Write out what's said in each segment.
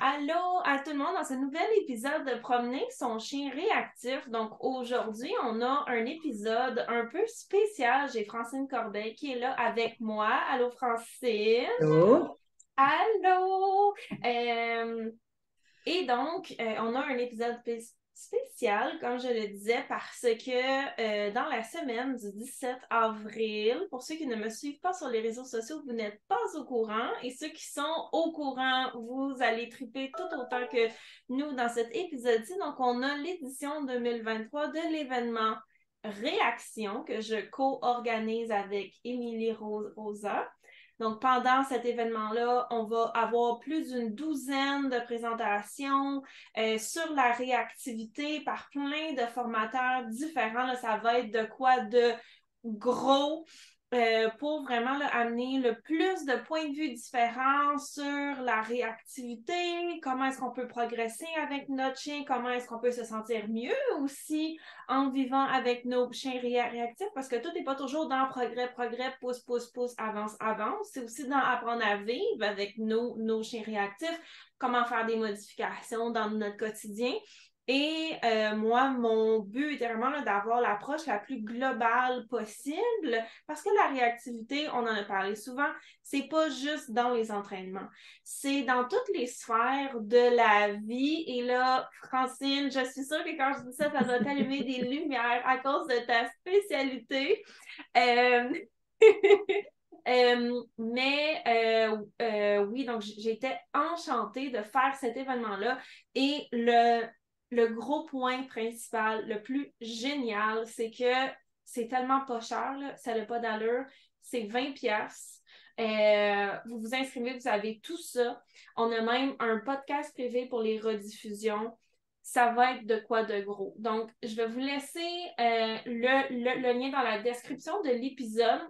Allô à tout le monde dans ce nouvel épisode de Promener son chien réactif. Donc aujourd'hui, on a un épisode un peu spécial. J'ai Francine Corbeil qui est là avec moi. Allô Francine. Allô? Allô. On a un épisode spécial, comme je le disais, parce que dans la semaine du 17 avril, pour ceux qui ne me suivent pas sur les réseaux sociaux, vous n'êtes pas au courant. Et ceux qui sont au courant, vous allez triper tout autant que nous dans cet épisode-ci. Donc, on a l'édition 2023 de l'événement Réaction que je co-organise avec Émilie Rosa. Donc, pendant cet événement-là, on va avoir plus d'une douzaine de présentations sur la réactivité par plein de formateurs différents. Là, ça va être de quoi de gros pour vraiment là, amener le plus de points de vue différents sur la réactivité, comment est-ce qu'on peut progresser avec notre chien, comment est-ce qu'on peut se sentir mieux aussi en vivant avec nos chiens réactifs, parce que tout n'est pas toujours dans progrès, pousse, pousse, pousse, avance, avance. C'est aussi dans apprendre à vivre avec nos chiens réactifs, comment faire des modifications dans notre quotidien. Et moi, mon but est vraiment d'avoir l'approche la plus globale possible parce que la réactivité, on en a parlé souvent, c'est pas juste dans les entraînements. C'est dans toutes les sphères de la vie. Et là, Francine, je suis sûre que quand je dis ça, ça doit t'allumer des lumières à cause de ta spécialité. Euh... Oui, donc j'étais enchantée de faire cet événement-là. Et le gros point principal, le plus génial, c'est que c'est tellement pas cher, là, ça n'a pas d'allure. C'est 20 pièces. Vous vous inscrivez, vous avez tout ça. On a même un podcast privé pour les rediffusions. Ça va être de quoi de gros. Donc, je vais vous laisser le lien dans la description de l'épisode.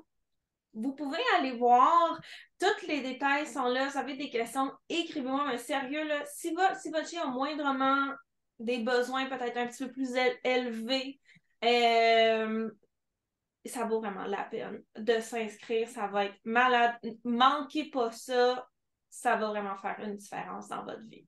Vous pouvez aller voir. Tous les détails sont là. Si vous avez des questions, écrivez-moi. Mais sérieux, là, si votre chien a moindrement des besoins peut-être un petit peu plus élevés, euh, ça vaut vraiment la peine de s'inscrire. Ça va être malade. Manquez pas ça. Ça va vraiment faire une différence dans votre vie.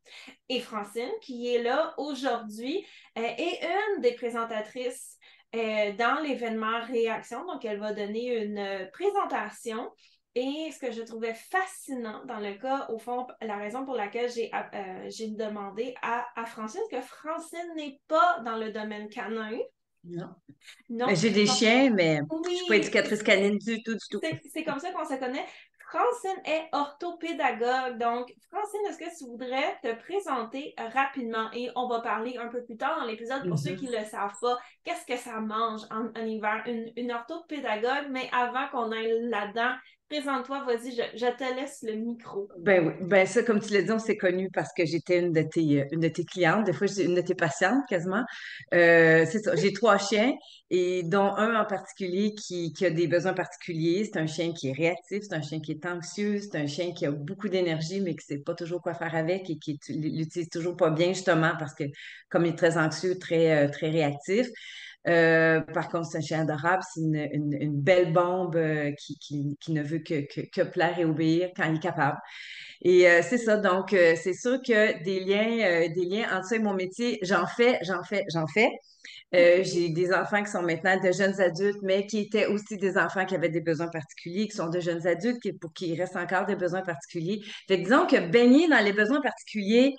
Et Francine, qui est là aujourd'hui, est une des présentatrices dans l'événement Réaction. Donc, elle va donner une présentation. Et ce que je trouvais fascinant dans le cas, au fond, la raison pour laquelle j'ai demandé à Francine, que Francine n'est pas dans le domaine canin. Non. Ben, Non. j'ai des Donc, chiens, mais je suis pas oui, éducatrice canine du tout, du tout. c'est comme ça qu'on se connaît. Francine est orthopédagogue. Donc, Francine, est-ce que tu voudrais te présenter rapidement? Et on va parler un peu plus tard dans l'épisode, pour ceux qui ne le savent pas, qu'est-ce que ça mange en hiver? Une orthopédagogue, mais avant qu'on aille là-dedans, présente-toi, vas-y, je te laisse le micro. Ben oui, ben ça, comme tu l'as dit, on s'est connus parce que j'étais une de tes clientes, des fois, j'ai une de tes patientes quasiment. C'est ça, j'ai trois chiens et dont un en particulier qui a des besoins particuliers. C'est un chien qui est réactif, c'est un chien qui est anxieux, c'est un chien qui a beaucoup d'énergie, mais qui sait pas toujours quoi faire avec et qui l'utilise toujours pas bien, justement, parce que comme il est très anxieux, très réactif. Par contre, c'est un chien adorable, c'est une belle bombe qui ne veut que plaire et obéir quand il est capable. Et c'est ça, donc c'est sûr que des liens entre ça et mon métier, j'en fais. J'ai des enfants qui sont maintenant de jeunes adultes, mais qui étaient aussi des enfants qui avaient des besoins particuliers, qui sont de jeunes adultes, pour qui il reste encore des besoins particuliers. Fait que disons que baigner dans les besoins particuliers,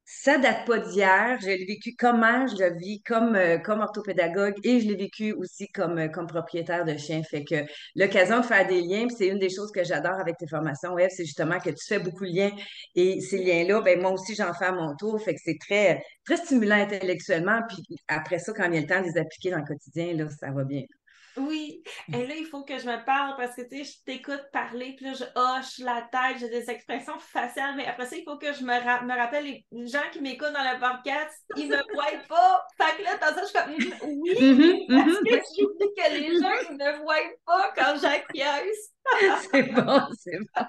ça date pas d'hier. Je l'ai vécu comment je le vis comme orthopédagogue et je l'ai vécu aussi comme propriétaire de chien. Fait que l'occasion de faire des liens, puis c'est une des choses que j'adore avec tes formations, Eve, c'est justement que tu fais beaucoup de liens et ces liens-là, ben moi aussi j'en fais à mon tour. Fait que c'est très stimulant intellectuellement. Puis après ça, quand il y a le temps de les appliquer dans le quotidien, là, ça va bien. Oui, et là, il faut que je me parle parce que, tu sais, je t'écoute parler, puis là, je hoche la tête, j'ai des expressions faciales, mais après ça, il faut que je me rappelle les gens qui m'écoutent dans le podcast, ils me voient pas. Fait que là, dans ça, je suis comme, oui, Mhm, parce mhm, que j'oublie que les gens, ils me voient pas quand j'acquiesce. c'est bon, c'est bon.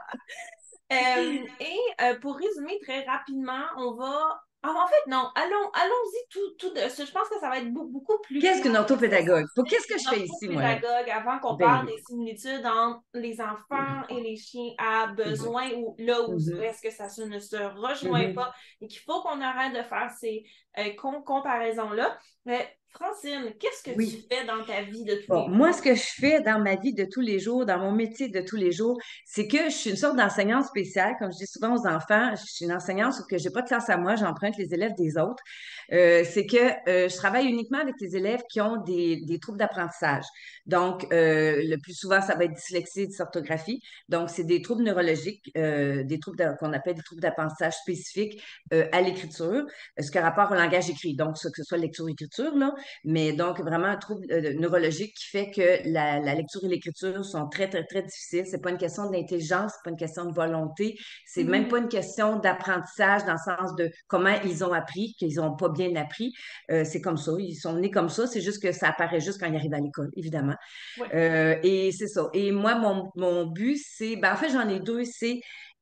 Pour résumer très rapidement, on va En fait, non. Allons-y tout de suite. Je pense que ça va être beaucoup plus Qu'est-ce clair qu'une que ça orthopédagogue? Pour semble qu'est-ce que je une fais ici, moi, là? orthopédagogue avant qu'on Ben parle oui. des similitudes entre les enfants et les chiens à Mhm, besoin ou là où mhm, est-ce que ça ne se rejoint mhm. pas et qu'il faut qu'on arrête de faire ces comparaisons-là. Mais Francine, qu'est-ce que tu Oui. fais dans ta vie de tous Bon, les moi, jours? ce que je fais dans ma vie de tous les jours, dans mon métier de tous les jours, c'est que je suis une sorte d'enseignante spéciale. Comme je dis souvent aux enfants, je suis une enseignante, sauf que j'ai pas de classe à moi, j'emprunte les élèves des autres. C'est que je travaille uniquement avec les élèves qui ont des troubles d'apprentissage. Donc, le plus souvent, ça va être dyslexie et dysorthographie. Donc, c'est des troubles neurologiques, des troubles qu'on appelle des troubles d'apprentissage spécifiques à l'écriture, ce qui a rapport au langage écrit. Donc, que ce soit lecture-écriture, là, mais donc vraiment un trouble neurologique qui fait que la lecture et l'écriture sont très, très, très difficiles. C'est pas une question d'intelligence, c'est pas une question de volonté, c'est même pas Mhm. une question d'apprentissage dans le sens de comment ils ont appris, qu'ils ont pas bien appris. C'est comme ça, ils sont nés comme ça, c'est juste que ça apparaît juste quand ils arrivent à l'école, évidemment. Oui. Et c'est ça. Et moi, mon but, c'est, ben en fait, j'en ai deux, c'est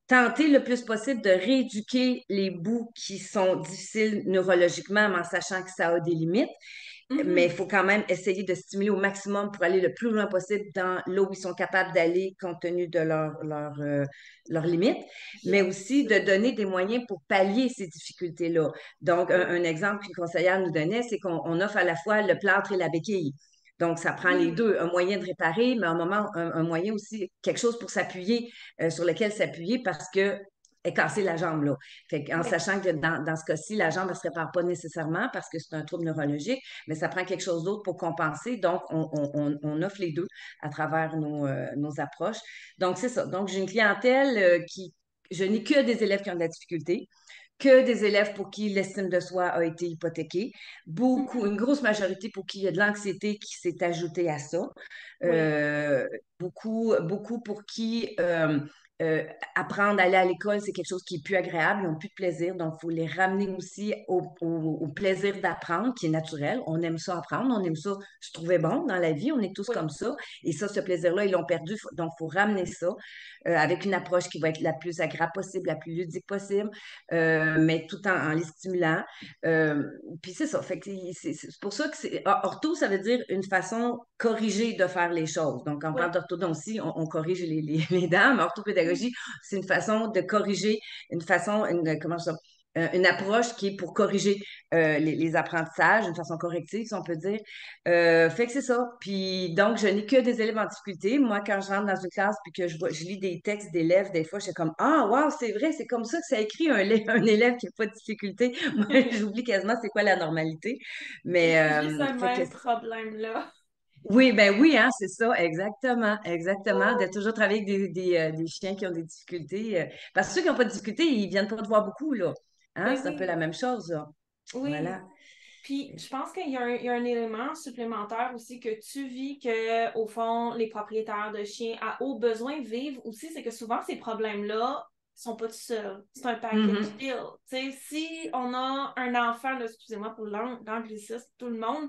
tenter le plus possible de rééduquer les bouts qui sont difficiles neurologiquement, mais en sachant que ça a des limites, mais il Mhm. faut quand même essayer de stimuler au maximum pour aller le plus loin possible dans là où ils sont capables d'aller compte tenu de leurs limites, mais Bien aussi de sûr. donner des moyens pour pallier ces difficultés-là. Donc, Oui. un exemple qu'une conseillère nous donnait, c'est qu'on offre à la fois le plâtre et la béquille. Donc, ça prend les Oui. deux, un moyen de réparer, mais un moyen aussi, quelque chose pour s'appuyer, sur lequel s'appuyer parce que est cassé la jambe, là. Fait en Oui. sachant que dans ce cas-ci, la jambe ne se répare pas nécessairement parce que c'est un trouble neurologique, mais ça prend quelque chose d'autre pour compenser. Donc, on offre les deux à travers nos approches. Donc, c'est ça. Donc, j'ai une clientèle je n'ai que des élèves qui ont de la difficulté, que des élèves pour qui l'estime de soi a été hypothéquée, beaucoup, Mhm. une grosse majorité pour qui il y a de l'anxiété qui s'est ajoutée à ça, Oui. Euh, beaucoup pour qui euh, apprendre à aller à l'école, c'est quelque chose qui est plus agréable, ils n'ont plus de plaisir, donc il faut les ramener aussi au plaisir d'apprendre, qui est naturel. On aime ça apprendre, on aime ça se trouver bon dans la vie, on est tous Oui. comme ça, et ça, ce plaisir-là, ils l'ont perdu, donc il faut ramener ça avec une approche qui va être la plus agréable possible, la plus ludique possible, mais tout en les stimulant. Euh, Puis c'est ça. Fait que c'est pour ça que ortho, ça veut dire une façon corrigée de faire les choses. Donc, quand on parle Oui. d'orthodontie, on corrige les dents, mais orthopédagogie, c'est une façon de corriger, comment ça, une approche qui est pour corriger les apprentissages, une façon corrective, si on peut dire. Fait que c'est ça. Puis donc, je n'ai que des élèves en difficulté. Moi, quand je rentre dans une classe puis que je lis des textes d'élèves, des fois, je suis comme ah, wow, c'est vrai, c'est comme ça que ça écrit un élève qui n'a pas de difficulté. Moi, j'oublie quasiment c'est quoi la normalité. Mais J'ai ce fait que même problème-là. oui, ben oui, hein, c'est ça, exactement, exactement. De toujours travailler avec des chiens qui ont des difficultés. Parce que ceux qui n'ont pas de difficultés, ils viennent pas te voir beaucoup, là. Hein, Ben c'est un peu oui, la même chose, là. oui. Voilà. Puis, je pense qu'il y a un élément supplémentaire aussi que tu vis que, au fond, les propriétaires de chiens à haut besoin vivent aussi, c'est que souvent, ces problèmes-là sont pas tout seuls. C'est un package Mhm, deal. Tu sais, si on a un enfant, là, excusez-moi pour l'anglicisme, tout le monde,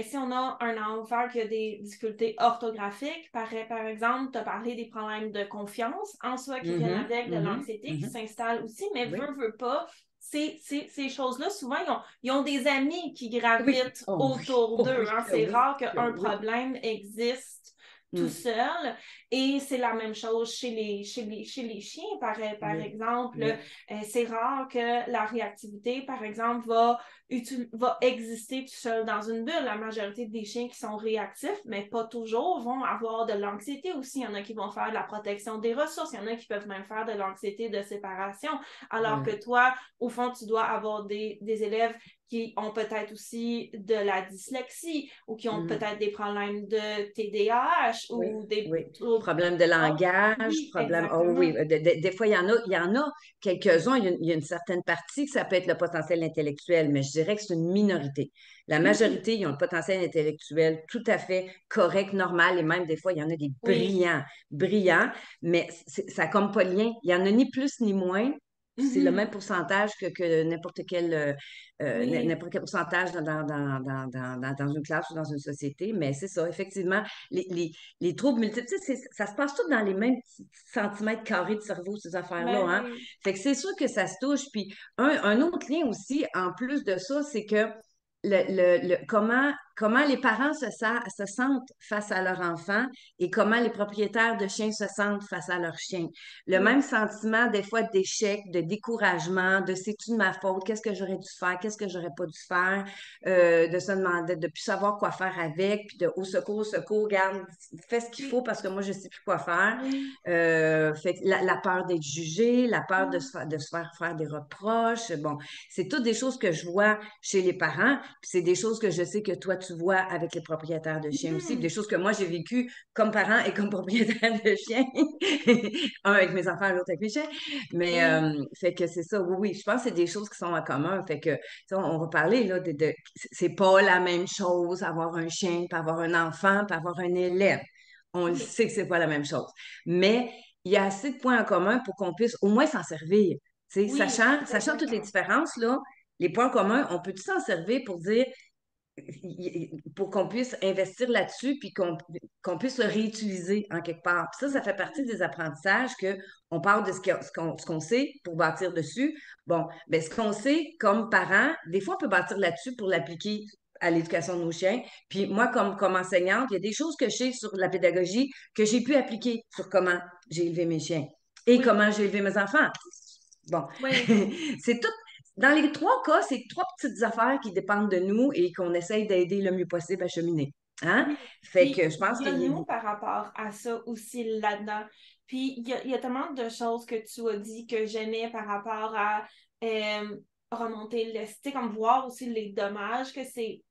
si on a un enfant qui a des difficultés orthographiques, par exemple, tu as parlé des problèmes de confiance en soi qui viennent mhm, avec, de mhm, l'anxiété qui mhm. s'installe aussi, mais Oui, veut pas, ces choses-là, souvent, ils ont des amis qui oui, gravitent oh oui, autour oh d'eux. oui, Hein. oh C'est oui, rare oh qu'un oui. problème existe tout Mm, seul. Et c'est la même chose chez les chiens, par oui, exemple. oui, C'est rare que la réactivité, par exemple, va exister tout seul dans une bulle. La majorité des chiens qui sont réactifs, mais pas toujours, vont avoir de l'anxiété aussi. Il y en a qui vont faire de la protection des ressources. Il y en a qui peuvent même faire de l'anxiété de séparation. Alors que oui, toi, au fond, tu dois avoir des élèves qui ont peut-être aussi de la dyslexie ou qui ont mm, peut-être des problèmes de TDAH oui, ou des oui. troubles. Problème de Oh, langage, oui, problème. Oh oui, exactement. des fois, il y en a quelques-uns, il y a une certaine partie que ça peut être le potentiel intellectuel, mais je dirais que c'est une minorité. La Mhm. majorité, ils ont le potentiel intellectuel tout à fait correct, normal, et même des fois, il y en a des Oui, brillants, brillants, mais ça n'a comme pas de lien. Il n'y en a ni plus ni moins. c'est le Mhm. même pourcentage que Oui. n'importe quel pourcentage dans une classe ou dans une société. Mais c'est ça, effectivement, les troubles multiples, tu sais, ça se passe tout dans les mêmes petits centimètres carrés de cerveau, ces affaires-là, Ben hein. oui. Fait que c'est sûr que ça se touche. Puis un autre lien aussi, en plus de ça, c'est que comment les parents se sentent face à leur enfant et comment les propriétaires de chiens se sentent face à leur chien. Le même Oui. sentiment, des fois, d'échec, de découragement, de c'est-tu de ma faute, qu'est-ce que j'aurais dû faire, qu'est-ce que j'aurais pas dû faire, de se demander, de plus savoir quoi faire avec, puis de au secours, garde, fais ce qu'il faut Oui. parce que moi, je sais plus quoi faire. Oui. Fait que la peur d'être jugé, la peur Mm. de se faire des reproches. Bon, c'est toutes des choses que je vois chez les parents, puis c'est des choses que je sais que toi, tu vois avec les propriétaires de chiens aussi, puis des Mhm. choses que moi, j'ai vécues comme parent et comme propriétaire de chiens. Un avec mes enfants, l'autre avec mes chiens. Mais, Oui. fait que c'est ça, oui, oui. Je pense que c'est des choses qui sont en commun. Fait que, tu sais, on va parler, là, c'est pas la même chose avoir un chien, puis avoir un enfant, puis avoir un élève. On le Oui. sait que c'est pas la même chose. Mais il y a assez de points en commun pour qu'on puisse au moins s'en servir. Tu sais, Oui, sachant toutes les exactement. différences, là, les points communs, on peut s'en servir pour dire, pour qu'on puisse investir là-dessus, puis qu'on puisse le réutiliser en quelque part. Puis ça fait partie des apprentissages que on part de ce qu'on sait pour bâtir dessus. Bon, ben ce qu'on sait comme parent, des fois, on peut bâtir là-dessus pour l'appliquer à l'éducation de nos chiens. Puis moi, comme enseignante, il y a des choses que je sais sur la pédagogie que j'ai pu appliquer sur comment j'ai élevé mes chiens et Oui. comment j'ai élevé mes enfants. Bon, Oui. c'est tout. Dans les trois cas, c'est trois petites affaires qui dépendent de nous et qu'on essaye d'aider le mieux possible à cheminer. Hein? Oui. Fait Puis que je il pense y a qu'il y a... nous par rapport à ça aussi là-dedans. Puis il y a tellement de choses que tu as dit que j'aimais par rapport à euh, remonter le, tu sais, comme voir aussi les dommages que ces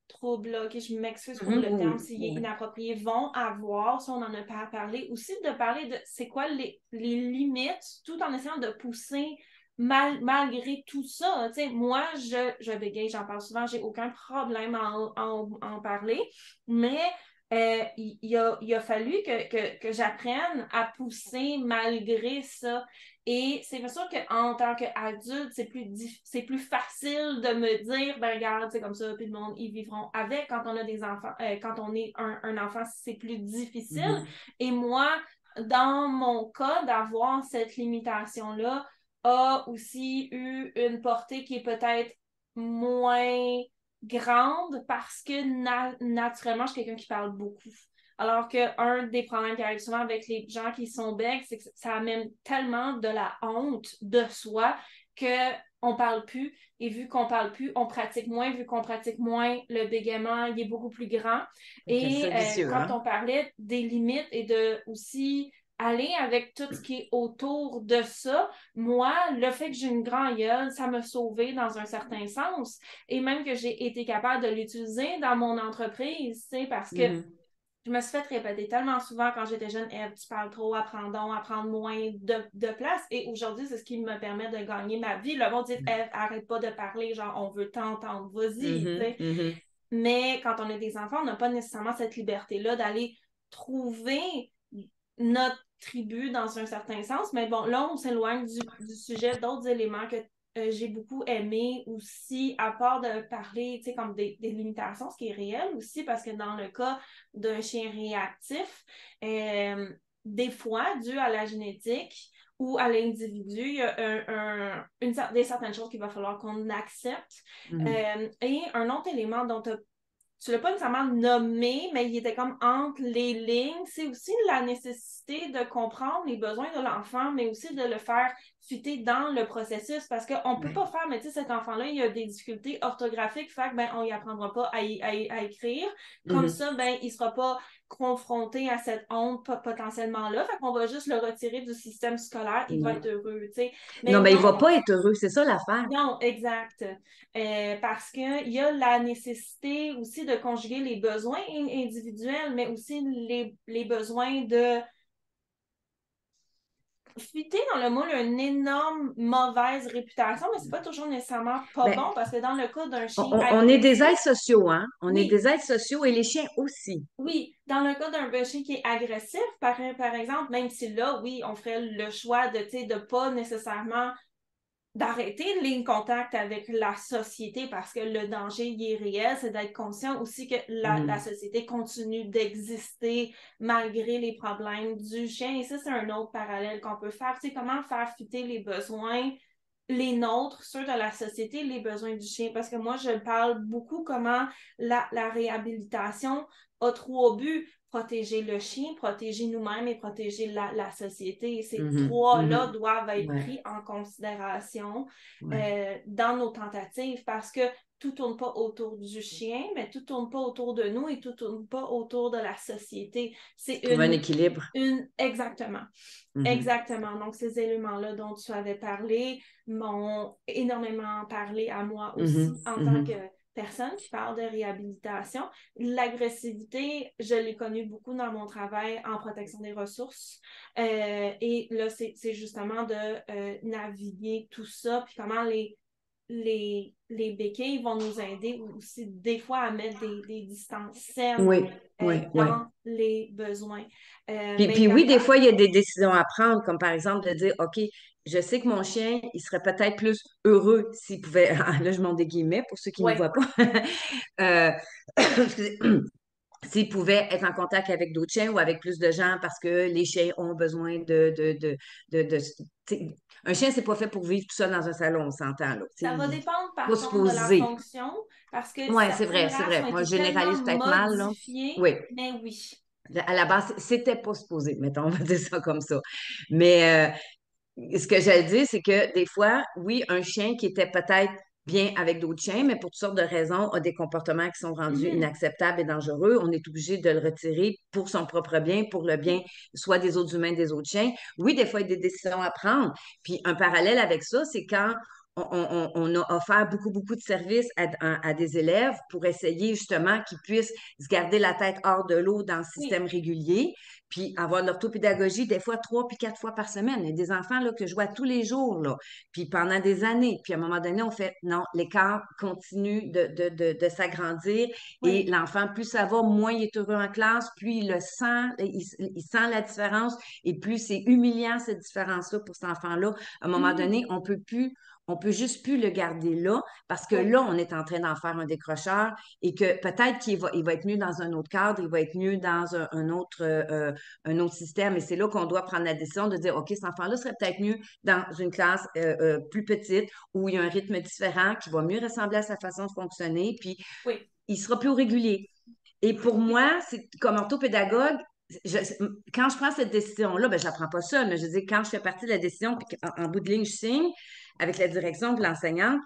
troubles-là, que je m'excuse pour Mhm, le terme oui, s'il est oui, inapproprié, vont avoir, si on en a pas parlé, aussi de parler de c'est quoi les limites, tout en essayant de pousser malgré tout ça. Tu sais, moi, je bégaye, j'en parle souvent, j'ai aucun problème à en parler, mais il a fallu que j'apprenne à pousser malgré ça. Et c'est sûr qu'en tant qu'adulte, c'est plus facile de me dire, ben regarde, c'est comme ça, puis le monde, ils vivront avec. Quand on a des enfants, quand on est un enfant, c'est plus difficile. mhm, Et moi, dans mon cas, d'avoir cette limitation-là a aussi eu une portée qui est peut-être moins grande parce que naturellement, je suis quelqu'un qui parle beaucoup. Alors qu'un des problèmes qui arrive souvent avec les gens qui sont becs, c'est que ça amène tellement de la honte de soi que on parle plus. Et vu qu'on parle plus, on pratique moins. Vu qu'on pratique moins, le bégaiement, il est beaucoup plus grand. quel Et cercle vicieux, quand hein? on parlait des limites et de aussi aller avec tout ce qui est autour de ça, moi, le fait que j'ai une grande gueule, ça m'a sauvée dans un certain sens. Et même que j'ai été capable de l'utiliser dans mon entreprise, c'est parce que Mhm, je me suis fait répéter tellement souvent quand j'étais jeune, Ève, tu parles trop, apprends donc, apprends moins de place. Et aujourd'hui, c'est ce qui me permet de gagner ma vie. Le monde dit, Ève, arrête pas de parler, genre, on veut t'entendre, vas-y, tu mhm, sais. mhm. Mais quand on a des enfants, on n'a pas nécessairement cette liberté-là d'aller trouver notre tribu dans un certain sens. Mais bon, là, on s'éloigne du sujet d'autres éléments que j'ai beaucoup aimé aussi, à part de parler, tu sais, comme des limitations, ce qui est réel aussi, parce que dans le cas d'un chien réactif, des fois, dû à la génétique ou à l'individu, il y a des certaines choses qu'il va falloir qu'on accepte. Mhm. Et un autre élément dont tu l'as pas nécessairement nommé, mais il était comme entre les lignes. C'est aussi la nécessité de comprendre les besoins de l'enfant, mais aussi de le faire fitter dans le processus parce qu'on ne peut Ouais. pas faire, mais tu sais, cet enfant-là, il a des difficultés orthographiques, fait que, ben, on y apprendra pas à écrire. Comme Mhm. ça, ben, il sera pas confronté à cette honte potentiellement-là, fait qu'on va juste le retirer du système scolaire, il va être Non. heureux, tu sais. Mais Non, ben il non, va pas être heureux, c'est ça l'affaire. non, exact. Parce qu'il y a la nécessité aussi de conjuguer les besoins individuels, mais aussi les besoins de fuiter dans le moule une énorme mauvaise réputation, mais c'est pas toujours nécessairement pas Ben, bon parce que dans le cas d'un chien on est des agressif, êtres sociaux, hein? On est oui, des êtres sociaux et les chiens aussi. oui, dans le cas d'un chien qui est agressif, par exemple, même si là, oui, on ferait le choix de, tu sais, de pas nécessairement d'arrêter le lien contact avec la société parce que le danger, il est réel, c'est d'être conscient aussi que la société continue d'exister malgré les problèmes du chien. Et ça, c'est un autre parallèle qu'on peut faire. Tu sais, comment faire fitter les besoins, les nôtres, ceux de la société, les besoins du chien. Parce que moi, je parle beaucoup comment la réhabilitation a trois buts: protéger le chien, protéger nous-mêmes et protéger la société. Ces trois-là doivent être Ouais, pris en considération ouais. dans nos tentatives parce que tout tourne pas autour du chien, mais tout tourne pas autour de nous et tout tourne pas autour de la société. C'est Trouver un équilibre. exactement. Exactement. Donc, ces éléments-là dont tu avais parlé m'ont énormément parlé à moi aussi en tant que personne qui parle de réhabilitation. L'agressivité, je l'ai connue beaucoup dans mon travail en protection des ressources. Et là, c'est justement de naviguer tout ça, puis comment les béquilles vont nous aider aussi des fois à mettre des distances saines Oui, oui, oui. dans les besoins. Puis Mais oui, des d'ailleurs, fois, il y a des décisions à prendre, comme par exemple de dire, OK, je sais que mon chien, il serait peut-être plus heureux s'il pouvait, là, je monte des guillemets pour ceux qui ne nous ouais, voient pas, Euh, excusez, s'il pouvait être en contact avec d'autres chiens ou avec plus de gens parce que les chiens ont besoin de tu sais, un chien, c'est pas fait pour vivre tout seul dans un salon, on s'entend, là. Tu sais, ça va il dépendre faut par se contre de la poser. fonction parce que Oui, certaines c'est races vrai. ont Moi, été je tellement généralise peut-être mal, là. modifiées, Oui. mais oui. À la base, c'était pas supposé, mettons, on va dire ça comme ça. Mais ce que j'allais dire, c'est que des fois, oui, un chien qui était peut-être bien avec d'autres chiens, mais pour toutes sortes de raisons, a des comportements qui sont rendus Mhm. inacceptables et dangereux. On est obligé de le retirer pour son propre bien, pour le bien Oui, soit des autres humains, des autres chiens. Oui, des fois, il y a des décisions à prendre. Puis un parallèle avec ça, c'est quand on a offert beaucoup, beaucoup de services à des élèves pour essayer justement qu'ils puissent se garder la tête hors de l'eau dans le oui, système régulier, puis avoir de l'orthopédagogie des fois 3 puis 4 fois par semaine. Il y a des enfants là, que je vois tous les jours, là, puis pendant des années. Puis à un moment donné, on fait non, l'écart continue de s'agrandir et oui, l'enfant, plus ça va, moins il est heureux en classe, plus il le sent, il sent la différence et plus c'est humiliant cette différence-là pour cet enfant-là. À un moment mhm. donné, on peut juste plus le garder là parce que Oui, là, on est en train d'en faire un décrocheur et que peut-être il va être mieux dans un autre cadre, il va être mieux dans un autre système. Et c'est là qu'on doit prendre la décision de dire, OK, cet enfant-là serait peut-être mieux dans une classe plus petite où il y a un rythme différent qui va mieux ressembler à sa façon de fonctionner, puis oui, il sera plus régulier. Et pour oui, moi, c'est comme orthopédagogue, je, quand je prends cette décision-là, ben, je ne la prends pas seule, mais je dis quand je fais partie de la décision, puis en bout de ligne, je signe avec la direction de l'enseignante,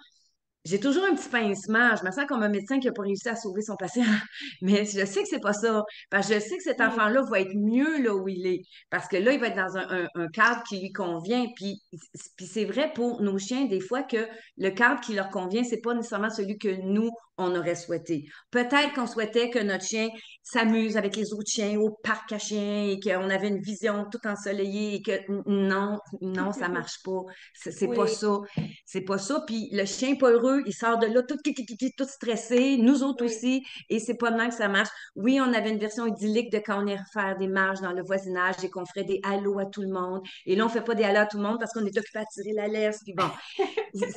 j'ai toujours un petit pincement. Je me sens comme un médecin qui n'a pas réussi à sauver son patient. Mais je sais que c'est pas ça. Parce que je sais que cet oui, enfant-là va être mieux là où il est. Parce que là, il va être dans un cadre qui lui convient. Puis c'est vrai pour nos chiens, des fois, que le cadre qui leur convient, c'est pas nécessairement celui que nous, on aurait souhaité. Peut-être oui, qu'on souhaitait que notre chien s'amuse avec les autres chiens au parc à chiens et qu'on avait une vision tout ensoleillée et que non, non, ça marche pas. C'est pas oui, ça. C'est pas ça. Puis le chien pas heureux, il sort de là tout stressé, nous autres oui, aussi, et c'est pas de que ça marche. Oui, on avait une version idyllique de quand on irait faire des marches dans le voisinage et qu'on ferait des halos à tout le monde. Et là, on fait pas des halos à tout le monde parce qu'on est occupé à tirer la laisse. Puis bon,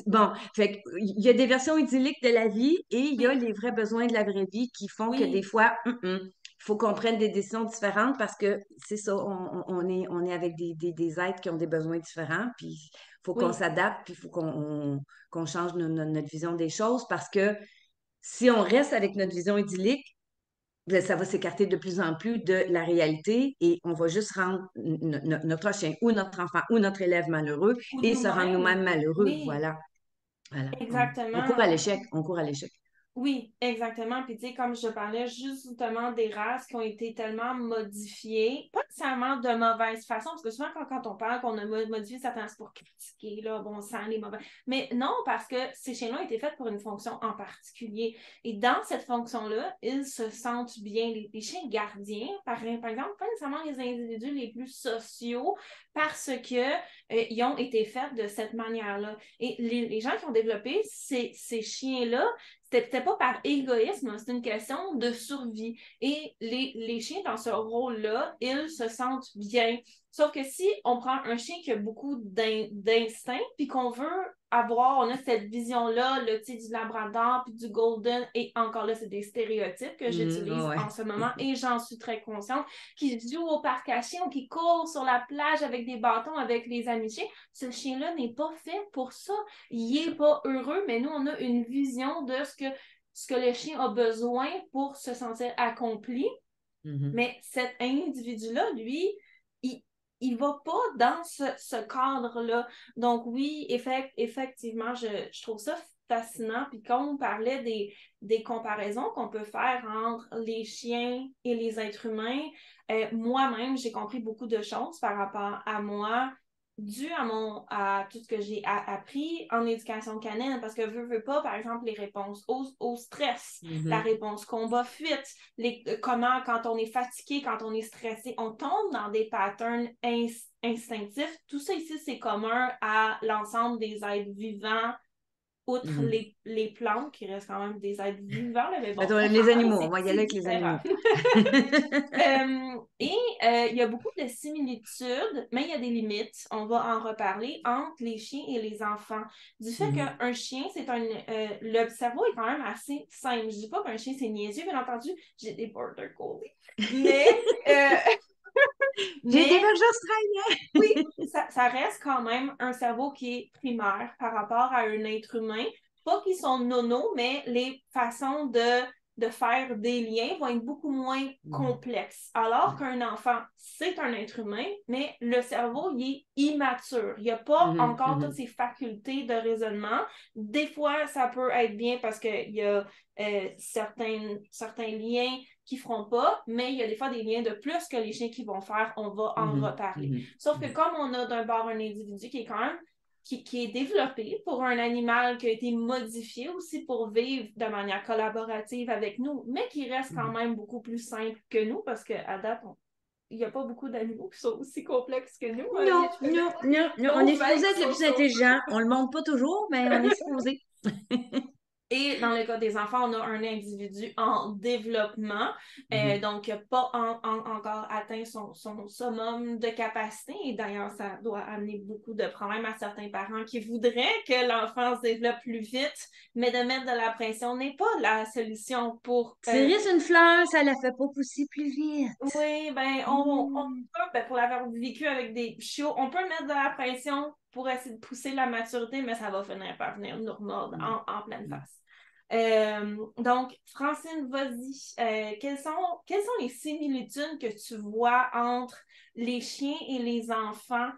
bon, fait que, il y a des versions idylliques de la vie et il y a oui, les vrais besoins de la vraie vie qui font que des oui, fois, il faut qu'on prenne des décisions différentes parce que c'est ça, on est avec des êtres qui ont des besoins différents, puis il faut qu'on oui, s'adapte, puis il faut qu'on change notre vision des choses parce que si on reste avec notre vision idyllique, ben, ça va s'écarter de plus en plus de la réalité et on va juste rendre notre chien ou notre enfant ou notre élève malheureux ou et se rendre nous-mêmes. nous-mêmes malheureux. Oui, Voilà. Voilà. On court exactement. à l'échec. On court à l'échec. Oui, exactement. Puis, tu sais, comme je parlais justement des races qui ont été tellement modifiées, pas nécessairement de mauvaise façon, parce que souvent, quand on parle qu'on a modifié certains, c'est pour critiquer, là, bon sang, les mauvais. Mais non, parce que ces chiens-là ont été faits pour une fonction en particulier. Et dans cette fonction-là, ils se sentent bien. Les chiens gardiens, par exemple, pas nécessairement les individus les plus sociaux, parce que ils ont été faits de cette manière-là. Et les gens qui ont développé ces chiens-là, c'était pas par égoïsme, c'est une question de survie. Et les chiens dans ce rôle-là, ils se sentent bien. Sauf que si on prend un chien qui a beaucoup d'instinct, puis qu'on veut on a cette vision-là, le tu sais, du labrador puis du golden, et encore là, c'est des stéréotypes que j'utilise Ouais. en ce moment et j'en suis très consciente, qui joue au parc à chiens ou qui court sur la plage avec des bâtons avec les amis chiens. Ce chien-là n'est pas fait pour ça. Il est pas heureux, mais nous, on a une vision de ce que le chien a besoin pour se sentir accompli. Mhm. Mais cet individu-là, lui, il il va pas dans ce cadre-là. Donc oui, effectivement, je trouve ça fascinant. Puis quand on parlait des comparaisons qu'on peut faire entre les chiens et les êtres humains, moi-même, j'ai compris beaucoup de choses par rapport à moi, dû à tout ce que j'ai appris en éducation canine, parce que veux pas, par exemple, les réponses au stress, la Mhm. réponse combat-fuite, comment, quand on est fatigué, quand on est stressé, on tombe dans des patterns instinctifs. Tout ça ici, c'est commun à l'ensemble des êtres vivants, outre Mhm. les plantes, qui restent quand même des êtres vivants, là, mais bon, Mettons, on les s'entend, animaux, on c'est va y aller c'est avec les différent. animaux. Il y a beaucoup de similitudes, mais il y a des limites, on va en reparler, entre les chiens et les enfants. Du fait Mhm. qu'un chien, le cerveau est quand même assez simple. Je dis pas qu'un chien, c'est niaiseux, bien entendu, j'ai des border collies. Mais, euh, J'ai des mais verges australiennes. oui, ça reste quand même un cerveau qui est primaire par rapport à un être humain. Pas qu'ils sont nono, mais les façons de faire des liens vont être beaucoup moins Mhm. complexes. Alors qu'un enfant, c'est un être humain, mais le cerveau, il est immature. Il n'y a pas Mhm. encore toutes Mhm. ses facultés de raisonnement. Des fois, ça peut être bien parce qu'il y a certains liens qui feront pas, mais il y a des fois des liens de plus que les chiens qui vont faire. On va en Mhm. reparler. Mhm. Sauf que Mhm. comme on a d'un bord un individu qui est quand même qui est développé pour un animal qui a été modifié aussi pour vivre de manière collaborative avec nous, mais qui reste quand Mhm. même beaucoup plus simple que nous parce qu'à date, il n'y a pas beaucoup d'animaux qui sont aussi complexes que nous. Il y Non, a non, non, non. On nos est supposé veilles être qui le sont plus sur intelligent. On le montre pas toujours, mais on est supposé. Et dans le cas des enfants, on a un individu en développement, Mhm. donc pas encore atteint son summum de capacité. Et d'ailleurs, ça doit amener beaucoup de problèmes à certains parents qui voudraient que l'enfant se développe plus vite, mais de mettre de la pression n'est pas la solution pour Cerise une fleur, ça la fait pas pousser plus vite. oui, ben, Mm. peut, ben, pour l'avoir vécu avec des chiots, on peut mettre de la pression pour essayer de pousser la maturité, mais ça va finir par venir nous remordre Mm. en pleine Mm. face. Donc, Francine, vas-y. Quelles sont les similitudes que tu vois entre les chiens et les enfants?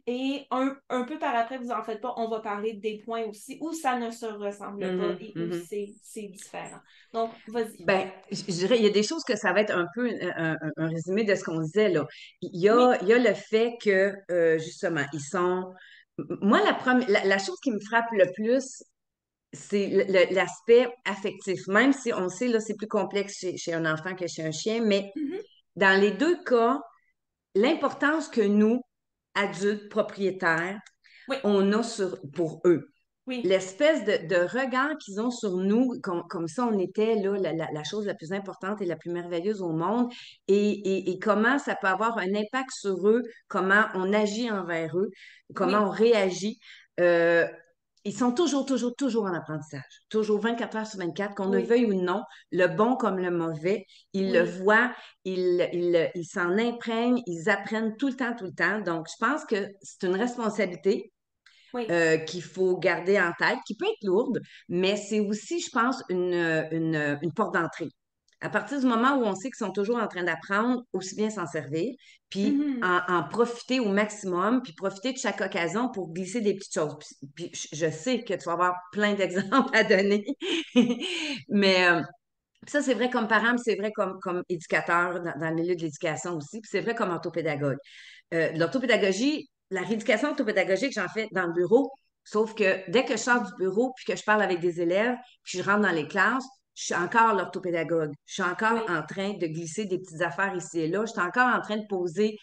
Et un peu par après, vous en faites pas, on va parler des points aussi où ça ne se ressemble pas Mhm. et où Mhm. c'est différent. Donc, vas-y. Ben, je dirais, il y a des choses que ça va être un peu un résumé de ce qu'on disait là. Oui. Il y a le fait que, justement, ils sont. Moi, la chose qui me frappe le plus, c'est l'aspect affectif. Même si on sait, là, c'est plus complexe chez un enfant que chez un chien, mais Mhm. dans les deux cas, l'importance que nous, adultes, propriétaires, Oui, on a pour eux. oui. L'espèce de regard qu'ils ont sur nous, comme ça on était là, la chose la plus importante et la plus merveilleuse au monde, et comment ça peut avoir un impact sur eux, comment on agit envers eux, comment Oui, on réagit. Euh, Ils sont toujours, toujours, toujours en apprentissage. Toujours 24 heures sur 24, qu'on ne oui, veuille ou non, le bon comme le mauvais, ils le oui, voient, ils s'en imprègnent, ils apprennent tout le temps, tout le temps. Donc, je pense que c'est une responsabilité oui. qu'il faut garder en tête, qui peut être lourde, mais c'est aussi, je pense, une porte d'entrée. À partir du moment où on sait qu'ils sont toujours en train d'apprendre, aussi bien s'en servir, puis Mhm. en profiter au maximum, puis profiter de chaque occasion pour glisser des petites choses. Puis je sais que tu vas avoir plein d'exemples à donner, mais ça, c'est vrai comme parent, puis c'est vrai comme éducateur dans le milieu de l'éducation aussi, puis c'est vrai comme orthopédagogue. L'orthopédagogie, la rééducation orthopédagogique, j'en fais dans le bureau, sauf que dès que je sors du bureau puis que je parle avec des élèves, puis je rentre dans les classes, je suis encore l'orthopédagogue. Je suis encore Oui, en train de glisser des petites affaires ici et là. Je suis encore en train de poser,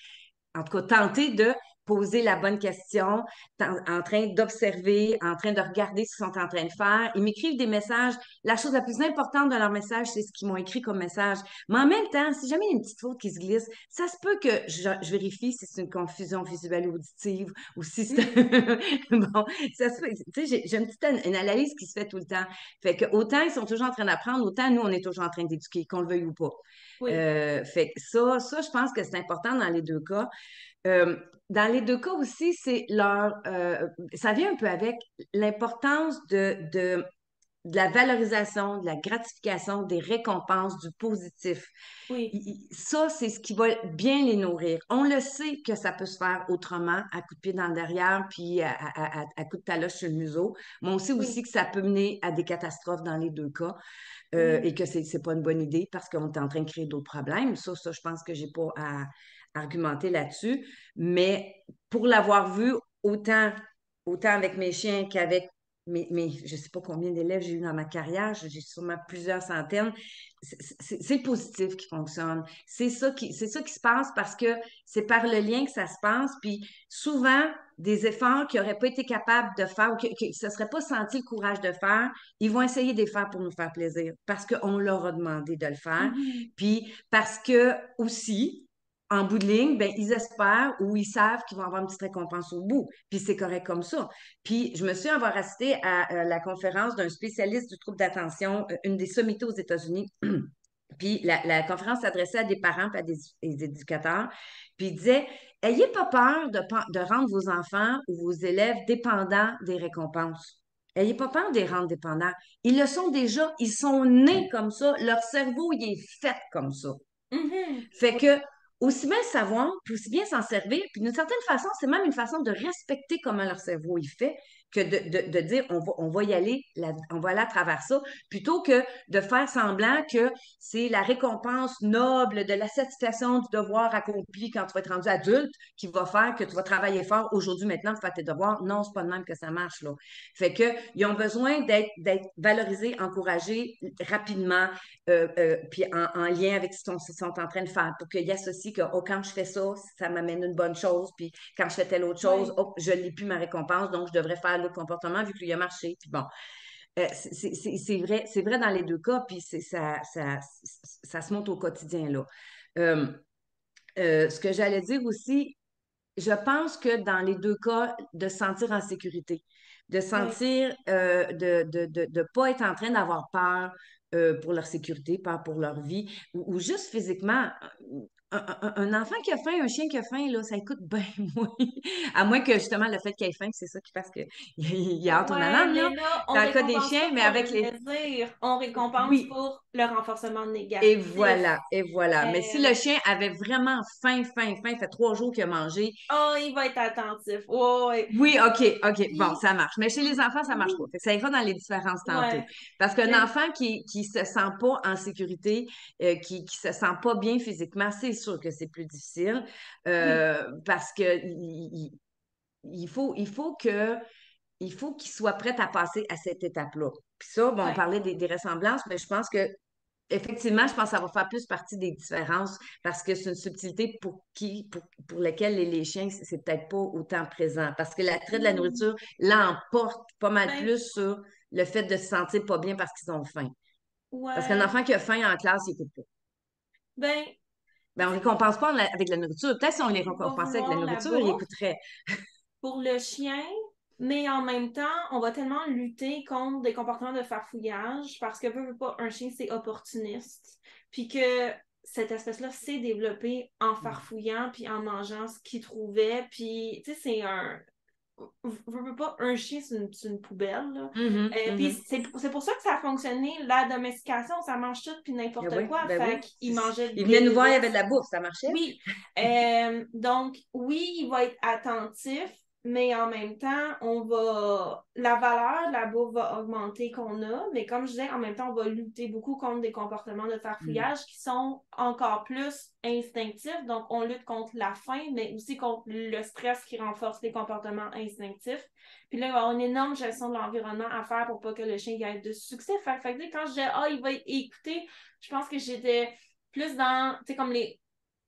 en tout cas, tenter de poser la bonne question, en train d'observer, en train de regarder ce qu'ils sont en train de faire. Ils m'écrivent des messages. La chose la plus importante de leur message, c'est ce qu'ils m'ont écrit comme message. Mais en même temps, si jamais il y a une petite faute qui se glisse, ça se peut que je vérifie si c'est une confusion visuelle ou auditive ou si c'est... Mhm. Bon, ça se peut. Tu sais, j'ai une petite une analyse qui se fait tout le temps. Fait que autant ils sont toujours en train d'apprendre, autant nous, on est toujours en train d'éduquer, qu'on le veuille ou pas. Oui, Fait que ça, je pense que c'est important dans les deux cas. Euh, dans les deux cas aussi, c'est ça vient un peu avec l'importance de la valorisation, de la gratification, des récompenses, du positif. oui, Ça, c'est ce qui va bien les nourrir. On le sait que ça peut se faire autrement, à coup de pied dans le derrière, puis à coup de taloche sur le museau. Mais on sait oui, aussi que ça peut mener à des catastrophes dans les deux cas, oui. et que c'est pas une bonne idée parce qu'on est en train de créer d'autres problèmes. Ça, je pense que j'ai pas à argumenter là-dessus. Mais pour l'avoir vu autant avec mes chiens qu'avec je sais pas combien d'élèves j'ai eu dans ma carrière, j'ai sûrement plusieurs centaines. C'est le positif qui fonctionne. C'est ça qui se passe parce que c'est par le lien que ça se passe. Puis souvent, des efforts qu'ils n'auraient pas été capables de faire ou qu'ils ne se seraient pas senti le courage de faire, ils vont essayer de les faire pour nous faire plaisir parce qu'on leur a demandé de le faire. Mhm. Puis parce que aussi, en bout de ligne, ben, ils espèrent ou ils savent qu'ils vont avoir une petite récompense au bout. Puis c'est correct comme ça. Puis je me suis avoir assisté à la conférence d'un spécialiste du trouble d'attention, une des sommités aux États-Unis. Puis la conférence s'adressait à des parents et à des éducateurs. Puis il disait, ayez pas peur de rendre vos enfants ou vos élèves dépendants des récompenses. Ayez pas peur de les rendre dépendants. Ils le sont déjà, ils sont nés comme ça, leur cerveau, il est fait comme ça. Mhm. Fait Oui, que, aussi bien le savoir, puis aussi bien s'en servir, puis d'une certaine façon, c'est même une façon de respecter comment leur cerveau il fait, que de dire on va y aller, on va aller à travers ça, plutôt que de faire semblant que c'est la récompense noble de la satisfaction du devoir accompli quand tu vas être rendu adulte qui va faire que tu vas travailler fort aujourd'hui, maintenant, pour faire tes devoirs. Non, c'est pas de même que ça marche, là. Fait que, ils ont besoin d'être valorisés, encouragés rapidement, puis en lien avec ce qu'ils sont en train de faire, pour qu'ils associent que oh, quand je fais ça, ça m'amène une bonne chose, puis quand je fais telle autre chose, oui, oh, je n'ai plus ma récompense, donc je devrais faire l'autre comportement vu que lui a marché. Puis bon, c'est vrai dans les deux cas, puis ça se monte au quotidien, là. Euh, ce que j'allais dire aussi, je pense que dans les deux cas, de se sentir en sécurité, de oui. sentir, de pas être en train d'avoir peur pour leur sécurité, peur pour leur vie, ou juste physiquement. Un enfant qui a faim, un chien qui a faim, là, ça coûte bien moins. À moins que justement le fait qu'il ait faim, c'est ça qui fasse qu'il il a hâte aux Ouais, ananes, mais là. là, on Dans le cas des récompense chiens, pas mais pour le avec les. plaisir, on récompense Oui, pour le renforcement et négatif. voilà, et voilà. Mais si Euh, le chien avait vraiment faim, faim, faim, fait 3 jours qu'il a mangé, oh, il va être attentif. Ouais, ouais. oui, OK, OK, bon, Puis, ça marche. Mais chez les enfants, ça marche pas. oui, Fait que ça ira dans les différences tantôt. ouais. Parce qu'un Mais enfant qui se sent pas en sécurité, qui se sent pas bien physiquement, c'est sûr que c'est plus difficile. oui, Parce que il faut qu'il soit prêt à passer à cette étape-là. Puis ça, bon, on ouais. parlait des ressemblances, mais je pense que effectivement, je pense que ça va faire plus partie des différences parce que c'est une subtilité pour laquelle les chiens, c'est peut-être pas autant présent. Parce que l'attrait de la Hmm. nourriture l'emporte pas mal Ben, plus sur le fait de se sentir pas bien parce qu'ils ont faim. Parce qu'un ouais. enfant qui a faim en classe, il écoute pas. Ben, Ben, on tu sais, récompense pas avec la nourriture. Peut-être si on les il va récompensait avec la vouloir la nourriture, ils bouffe écouteraient. pour le chien, mais en même temps, on va tellement lutter contre des comportements de farfouillage parce que, veux pas, un chien, c'est opportuniste. Puis que cette espèce-là s'est développée en farfouillant puis en mangeant ce qu'il trouvait. Puis, tu sais, c'est un veux pas, un chien, c'est une poubelle. Là. Mhm, Puis mhm. c'est pour ça que ça a fonctionné, la domestication, ça mange tout puis n'importe quoi. Ben Fait oui. qu'il mangeait Ils venaient des nous voir, il y avait de délices. la bouffe, ça marchait. Oui. Donc, oui, il va être attentif, mais en même temps, la valeur de la bouffe va augmenter qu'on a, mais comme je disais, en même temps, on va lutter beaucoup contre des comportements de Mm. farfouillage qui sont encore plus instinctifs. Donc, on lutte contre la faim, mais aussi contre le stress qui renforce les comportements instinctifs. Puis là, il va y avoir une énorme gestion de l'environnement à faire pour pas que le chien ait de succès. Fait que quand je disais, il va écouter, je pense que j'étais plus dans, tu sais, comme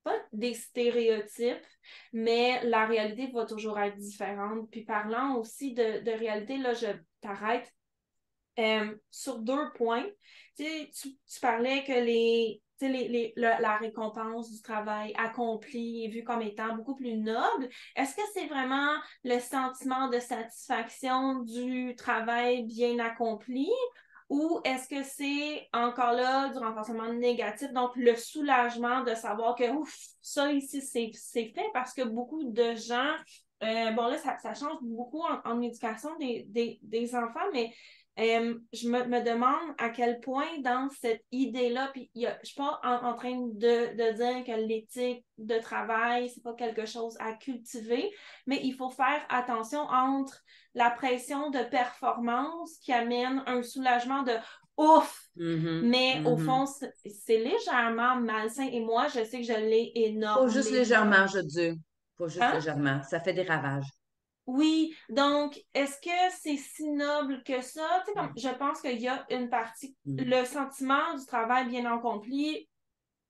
pas des stéréotypes, mais la réalité va toujours être différente. Puis parlant aussi de réalité, là, je t'arrête sur 2 points. Tu parlais que la récompense du travail accompli est vue comme étant beaucoup plus noble. Est-ce que c'est vraiment le sentiment de satisfaction du travail bien accompli? Ou est-ce que c'est encore là du renforcement négatif, donc le soulagement de savoir que ouf, ça ici, c'est fait parce que beaucoup de gens, bon là, ça change beaucoup en éducation des enfants, mais je me demande à quel point dans cette idée-là, puis je ne suis pas en train de dire que l'éthique de travail, c'est pas quelque chose à cultiver, mais il faut faire attention entre la pression de performance qui amène un soulagement de ouf, Mhm, mais au mhm. fond, c'est légèrement malsain et moi, je sais que je l'ai Pas juste énormément. légèrement, je dis. Pas juste Hein? légèrement. Ça fait des ravages. Oui, donc est-ce que c'est si noble que ça? Tu sais, comme, Mm, je pense qu'il y a une partie, mm, le sentiment du travail bien accompli,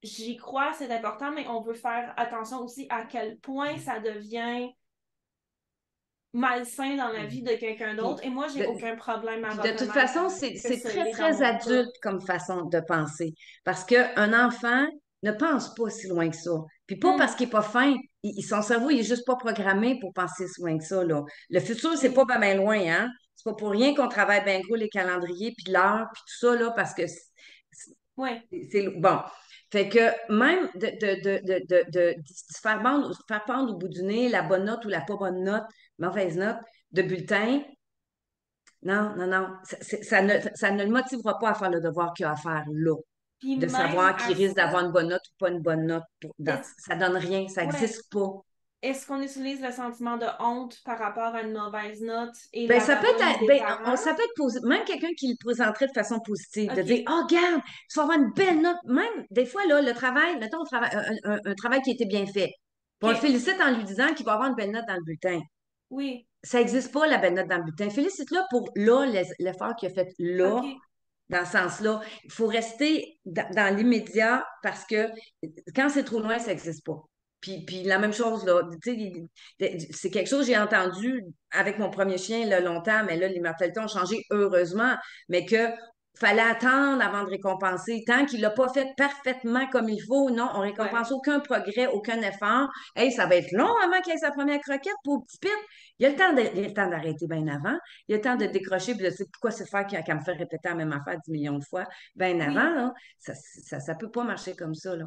j'y crois, c'est important, mais on veut faire attention aussi à quel point mm, ça devient malsain dans la mm. vie de quelqu'un d'autre. Puis, Et moi, j'ai de, aucun problème à puis de toute reconnaître façon, que c'est ce très, l'est dans très mon cas. adulte comme façon de penser. Parce qu'un enfant ne pense pas si loin que ça. Puis pas parce Hum, qu'il n'est pas fin, son cerveau, il est juste pas programmé pour penser si loin que ça, là. Le futur, c'est pas oui, bien loin, hein? C'est pas pour rien qu'on travaille bien gros les calendriers, puis l'heure, puis tout ça, là, parce que ouais. bon. Fait que même de se faire pendre au bout du nez la bonne note ou la pas bonne note, mauvaise note de bulletin, non, non, non. Ça ne le motivera pas à faire le devoir qu'il a à faire là. Puis De même savoir à qu'il risque ça, d'avoir une bonne note ou pas une bonne note. est-ce, Ça donne rien, ça ouais, n'existe pas. est-ce qu'on utilise le sentiment de honte par rapport à une mauvaise note et Ben, ça peut l'abandonne être, des parents? ça peut être même quelqu'un qui le présenterait de façon positive, de dire, OK, oh, regarde, tu vas avoir une belle note. Même, des fois, là, le travail, mettons, un travail qui a été bien fait. Puis on le OK, félicite en lui disant qu'il va avoir une belle note dans le bulletin. oui, Ça n'existe pas, la belle note dans le bulletin. Félicite-le pour là, l'effort qu'il a fait là, OK, dans ce sens-là. Il faut rester dans l'immédiat parce que quand c'est trop loin, ça n'existe pas. Puis la même chose, là, tu sais, c'est quelque chose que j'ai entendu avec mon premier chien là, longtemps, mais là, les mortalités ont changé heureusement, mais que fallait attendre avant de récompenser. Tant qu'il l'a pas fait parfaitement comme il faut, non, on ouais, récompense aucun progrès, aucun effort. Hey, ça va être long avant qu'il ait sa première croquette pour petit pit. Il y a le temps il y a le temps d'arrêter bien avant. Il y a le temps de oui, décrocher puis de dire pourquoi se faire qu'à me faire répéter la même affaire 10 millions de fois bien avant, oui. là. Ça peut pas marcher comme ça, là.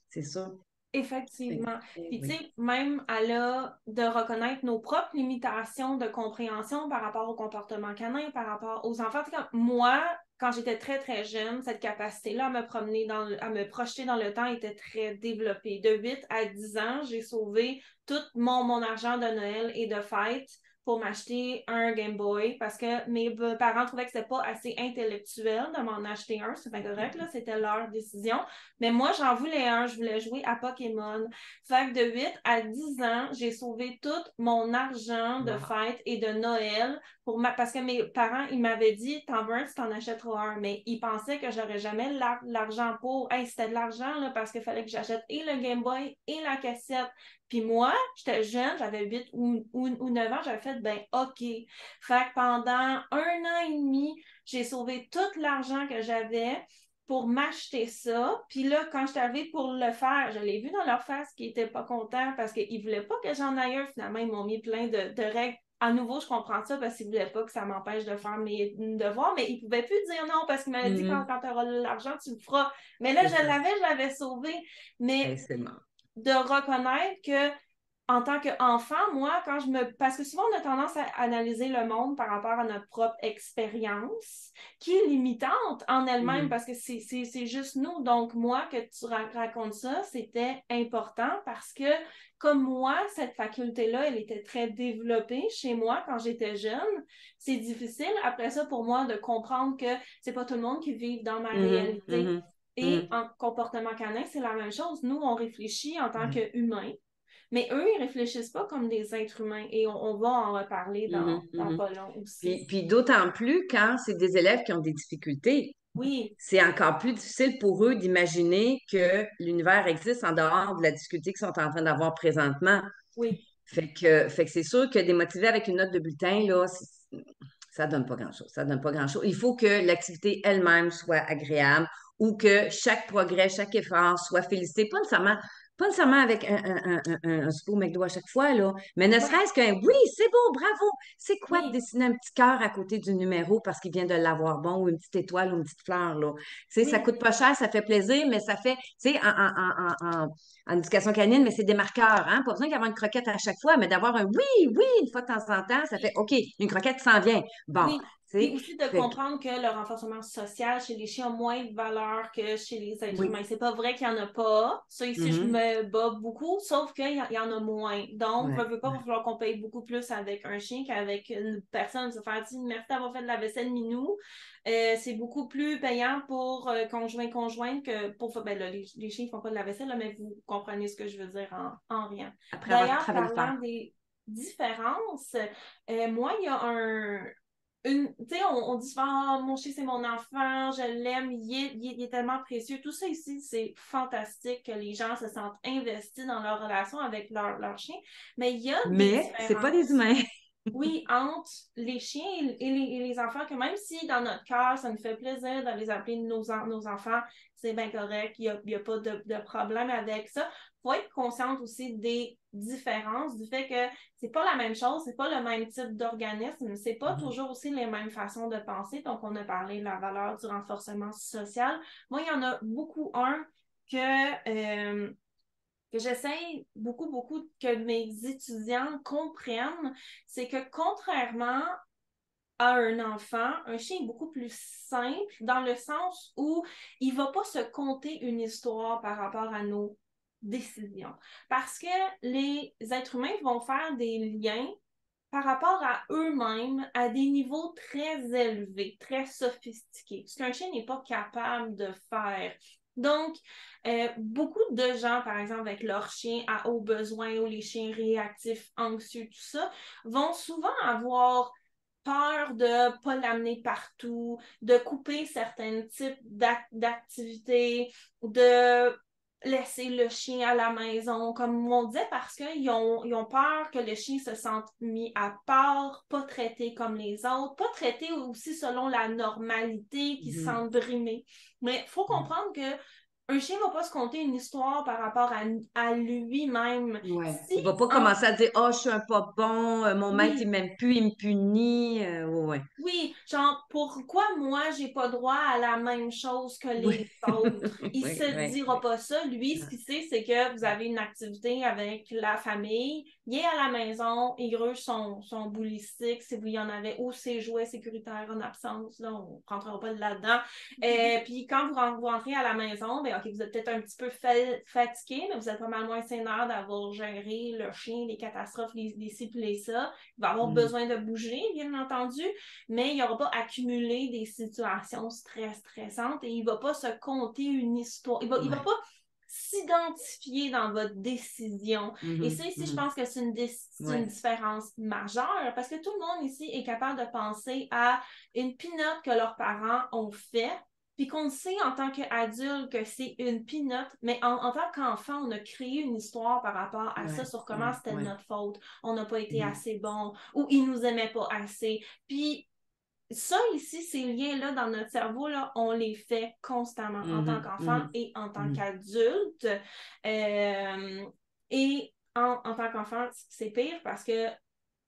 C'est sûr. Effectivement. Eh Puis, tu oui. sais, même à là, de reconnaître nos propres limitations de compréhension par rapport au comportement canin, par rapport aux enfants. Tu sais, comme moi, quand j'étais très, très jeune, cette capacité-là à me promener à me projeter dans le temps était très développée. De 8 à 10 ans, j'ai sauvé tout mon argent de Noël et de fête pour m'acheter un Game Boy parce que mes parents trouvaient que c'était pas assez intellectuel de m'en acheter un. C'était correct, là, c'était leur décision. Mais moi, j'en voulais un. Je voulais jouer à Pokémon. Fait que de 8 à 10 ans, j'ai sauvé tout mon argent de Wow. fête et de Noël parce que mes parents, ils m'avaient dit, t'en veux un, tu t'en achèteras un. Mais ils pensaient que j'aurais jamais l'argent pour. Hey, c'était de l'argent, là, parce qu'il fallait que j'achète et le Game Boy et la cassette. Puis moi, j'étais jeune, j'avais 8 ou 9 ans, j'avais fait, ben, OK. Fait que pendant 1 an et demi, j'ai sauvé tout l'argent que j'avais pour m'acheter ça. Puis là, quand je suis arrivée pour le faire, je l'ai vu dans leur face qu'ils n'étaient pas contents parce qu'ils ne voulaient pas que j'en aille un. Finalement, ils m'ont mis plein de règles. À nouveau, je comprends ça parce qu'ils ne voulaient pas que ça m'empêche de faire mes devoirs, mais ils ne pouvaient plus dire non parce qu'ils m'avaient dit Mhm. quand tu auras l'argent, tu le feras. Mais là, C'est ça. je l'avais sauvé. Hey, Mais c'est mort. de reconnaître que en tant qu'enfant, moi, quand je me. Parce que souvent, on a tendance à analyser le monde par rapport à notre propre expérience, qui est limitante en elle-même, Mhm. parce que c'est juste nous. Donc, moi, que tu racontes ça, c'était important parce que, comme moi, cette faculté-là, elle était très développée chez moi quand j'étais jeune. C'est difficile, après ça, pour moi, de comprendre que c'est pas tout le monde qui vit dans ma Mhm. réalité. Mhm. Et Mhm. en comportement canin, c'est la même chose. Nous, on réfléchit en tant Ouais. qu'humains, mais eux, ils réfléchissent pas comme des êtres humains. Et on va en reparler Mhm. dans Mhm. pas long aussi. Puis d'autant plus quand c'est des élèves qui ont des difficultés. Oui, c'est encore plus difficile pour eux d'imaginer que l'univers existe en dehors de la difficulté qu'ils sont en train d'avoir présentement. oui, Fait que c'est sûr que démotiver avec une note de bulletin, là, ça donne pas grand-chose. Ça donne pas grand-chose. Il faut que l'activité elle-même soit agréable ou que chaque progrès, chaque effort soit félicité. Pas nécessairement avec un super McDo à chaque fois, là, mais ne ouais, serait-ce qu'un oui, c'est beau, bravo. C'est quoi de oui, dessiner un petit cœur à côté du numéro parce qu'il vient de l'avoir bon ou une petite étoile ou une petite fleur, là. Tu sais, ça oui, coûte pas cher, ça fait plaisir, mais ça fait, tu sais, en éducation canine, mais c'est des marqueurs, hein? Pas besoin d'avoir une croquette à chaque fois, mais d'avoir un oui, oui, une fois de temps en temps, ça fait OK, une croquette s'en vient. Bon, oui. tu Puis sais, aussi de fait que, comprendre que le renforcement social chez les chiens a moins de valeur que chez les êtres oui. humains. C'est pas vrai qu'il n'y en a pas. Ça, ici, je Mhm. me bats beaucoup, sauf qu'il y en a moins. Donc, Ouais, veut pas, il va ouais. falloir qu'on paye beaucoup plus avec un chien qu'avec une personne. Se faire dire merci d'avoir fait de la vaisselle, minou. C'est beaucoup plus payant pour conjoint que pour. Ben là, les chiens ne font pas de la vaisselle, là, mais vous comprenez ce que je veux dire en rien. Après avoir du D'ailleurs, travail à parlant faire. des différences, moi, il y a tu sais, on dit souvent, ah, mon chien, c'est mon enfant, je l'aime, il est tellement précieux. Tout ça ici, c'est fantastique que les gens se sentent investis dans leur relation avec leur chien. Mais il y a des Mais c'est pas des différences. humains. Oui, entre les chiens et les enfants, que même si dans notre cœur, ça nous fait plaisir de les appeler nos enfants, c'est bien correct, il y a pas de problème avec ça. Il faut être consciente aussi des différences, du fait que c'est pas la même chose, c'est pas le même type d'organisme, c'est pas Mhm. toujours aussi les mêmes façons de penser. Donc, on a parlé de la valeur du renforcement social. Moi, il y en a beaucoup un que j'essaie beaucoup, beaucoup que mes étudiants comprennent, c'est que contrairement à un enfant, un chien est beaucoup plus simple dans le sens où il ne va pas se conter une histoire par rapport à nos décisions. Parce que les êtres humains vont faire des liens par rapport à eux-mêmes à des niveaux très élevés, très sophistiqués, ce qu'un chien n'est pas capable de faire. Donc, beaucoup de gens, par exemple, avec leurs chiens à haut besoin ou les chiens réactifs, anxieux, tout ça, vont souvent avoir peur de ne pas l'amener partout, de couper certains types d'activités, de laisser le chien à la maison, comme on disait, parce qu'ils ont peur que le chien se sente mis à part, pas traité comme les autres, pas traité aussi selon la normalité, qui se Mhm. sentent brimés. Mais il faut comprendre que un chien ne va pas se conter une histoire par rapport à lui-même. Ouais. Si Il va pas en commencer à dire, oh, je suis un pas bon, mon maître, il oui, m'aime plus, il me punit. Ouais, ouais. oui, genre, pourquoi moi, j'ai pas droit à la même chose que Oui, les autres? Il oui, se oui, dira oui. pas ça. Lui, ce Ah, qu'il sait, c'est que vous avez une activité avec la famille. Il est à la maison, il gruge son boule stick si vous y en avez, ou ses jouets sécuritaires en absence. Là, on ne rentrera pas là-dedans. Puis quand vous rentrez à la maison, ben, OK, vous êtes peut-être un petit peu fatigué, mais vous êtes pas mal moins sénère d'avoir géré le chien, les catastrophes, les ci, puis les ça. Il va avoir mhm. besoin de bouger, bien entendu, mais il n'aura pas accumulé des situations stressantes et il ne va pas se conter une histoire. Il va Ouais. pas s'identifier dans votre décision. Et ça, Mhm, ici, je mhm. pense que c'est une Ouais. différence majeure parce que tout le monde ici est capable de penser à une pinote que leurs parents ont fait, puis qu'on sait en tant qu'adulte que c'est une pinote, mais en tant qu'enfant, on a créé une histoire par rapport à ça Ouais, sur comment ouais, c'était de ouais. notre faute, on n'a pas été Mhm, assez bon, ou ils nous aimaient pas assez. Puis ça ici, ces liens-là dans notre cerveau, là, on les fait constamment en tant mhm, qu'enfant mhm, et en tant mhm. qu'adulte. Euh, et en tant qu'enfant, c'est pire parce que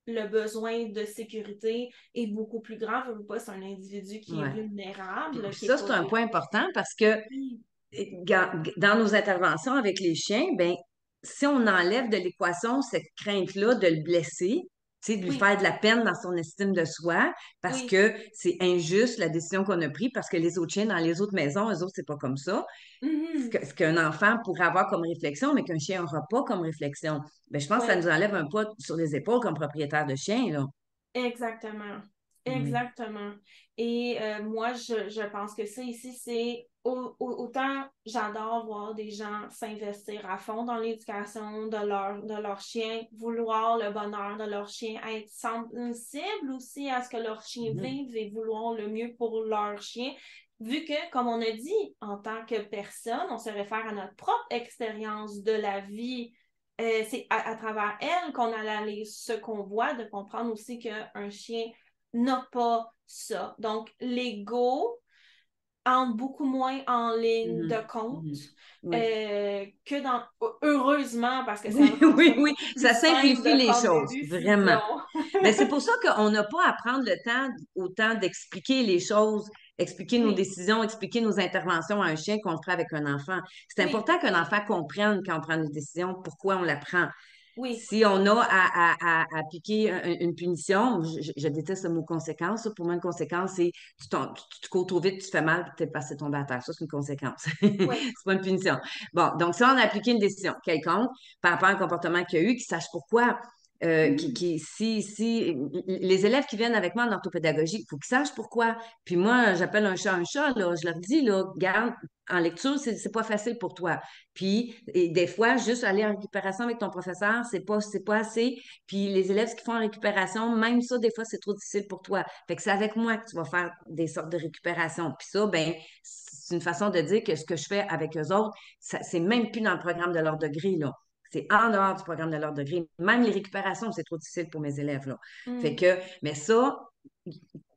le besoin de sécurité est beaucoup plus grand. Je veux pas, c'est un individu qui est Ouais. vulnérable, Puis qui est ça, pas c'est un de. point important parce que dans nos interventions avec les chiens, ben, si on enlève de l'équation cette crainte-là de le blesser, tu sais, de lui Oui, faire de la peine dans son estime de soi, parce oui. que c'est injuste la décision qu'on a prise, parce que les autres chiens dans les autres maisons, eux autres, c'est pas comme ça. Mhm. Ce qu'un enfant pourrait avoir comme réflexion, mais qu'un chien n'aura pas comme réflexion. Ben, je pense que ça Oui. nous enlève un poids sur les épaules comme propriétaire de chien, là. Exactement. Oui. Exactement. Et moi, je pense que ça ici, c'est autant j'adore voir des gens s'investir à fond dans l'éducation de leur chien, vouloir le bonheur de leur chien, être sensible aussi à ce que leur chien Mhm. vive et vouloir le mieux pour leur chien. vu que, comme on a dit, en tant que personne, on se réfère à notre propre expérience de la vie. C'est à travers elle qu'on analyse ce qu'on voit, de comprendre aussi qu'un chien n'a pas ça. Donc, l'ego entre beaucoup moins en ligne de Mhm, compte mhm. Oui. que dans... Heureusement, parce que ça Oui, me rend ça oui, oui, beaucoup plus ça simple simplifie de les prendre des choses, vraiment. décisions. Mais c'est pour ça qu'on n'a pas à prendre le temps autant d'expliquer les choses, expliquer nos Oui, décisions, expliquer nos interventions à un chien qu'on le ferait avec un enfant. C'est oui, important qu'un enfant comprenne quand on prend une décision, pourquoi on la prend. oui, Si on a à appliquer une punition, je déteste le mot conséquence. Pour moi, une conséquence, c'est tu cours trop vite, tu te fais mal, puis tu es passé tomber à terre. Ça, c'est une conséquence. oui, C'est pas une punition. Bon, donc si on a appliqué une décision quelconque par rapport à un comportement qu'il y a eu, qu'il sache pourquoi. mhm, Si les élèves qui viennent avec moi en orthopédagogie, il faut qu'ils sachent pourquoi. Puis moi, j'appelle un chat, là, je leur dis, là, garde, en lecture, c'est pas facile pour toi. Puis, et des fois, juste aller en récupération avec ton professeur, c'est pas assez. Puis, les élèves qui font en récupération, même ça, des fois, c'est trop difficile pour toi. Fait que c'est avec moi que tu vas faire des sortes de récupération. Puis ça, ben, c'est une façon de dire que ce que je fais avec eux autres, c'est même plus dans le programme de leur degré, là. C'est en dehors du programme de leur degré. Même les récupérations, c'est trop difficile pour mes élèves, là. Fait mhm, que, mais ça,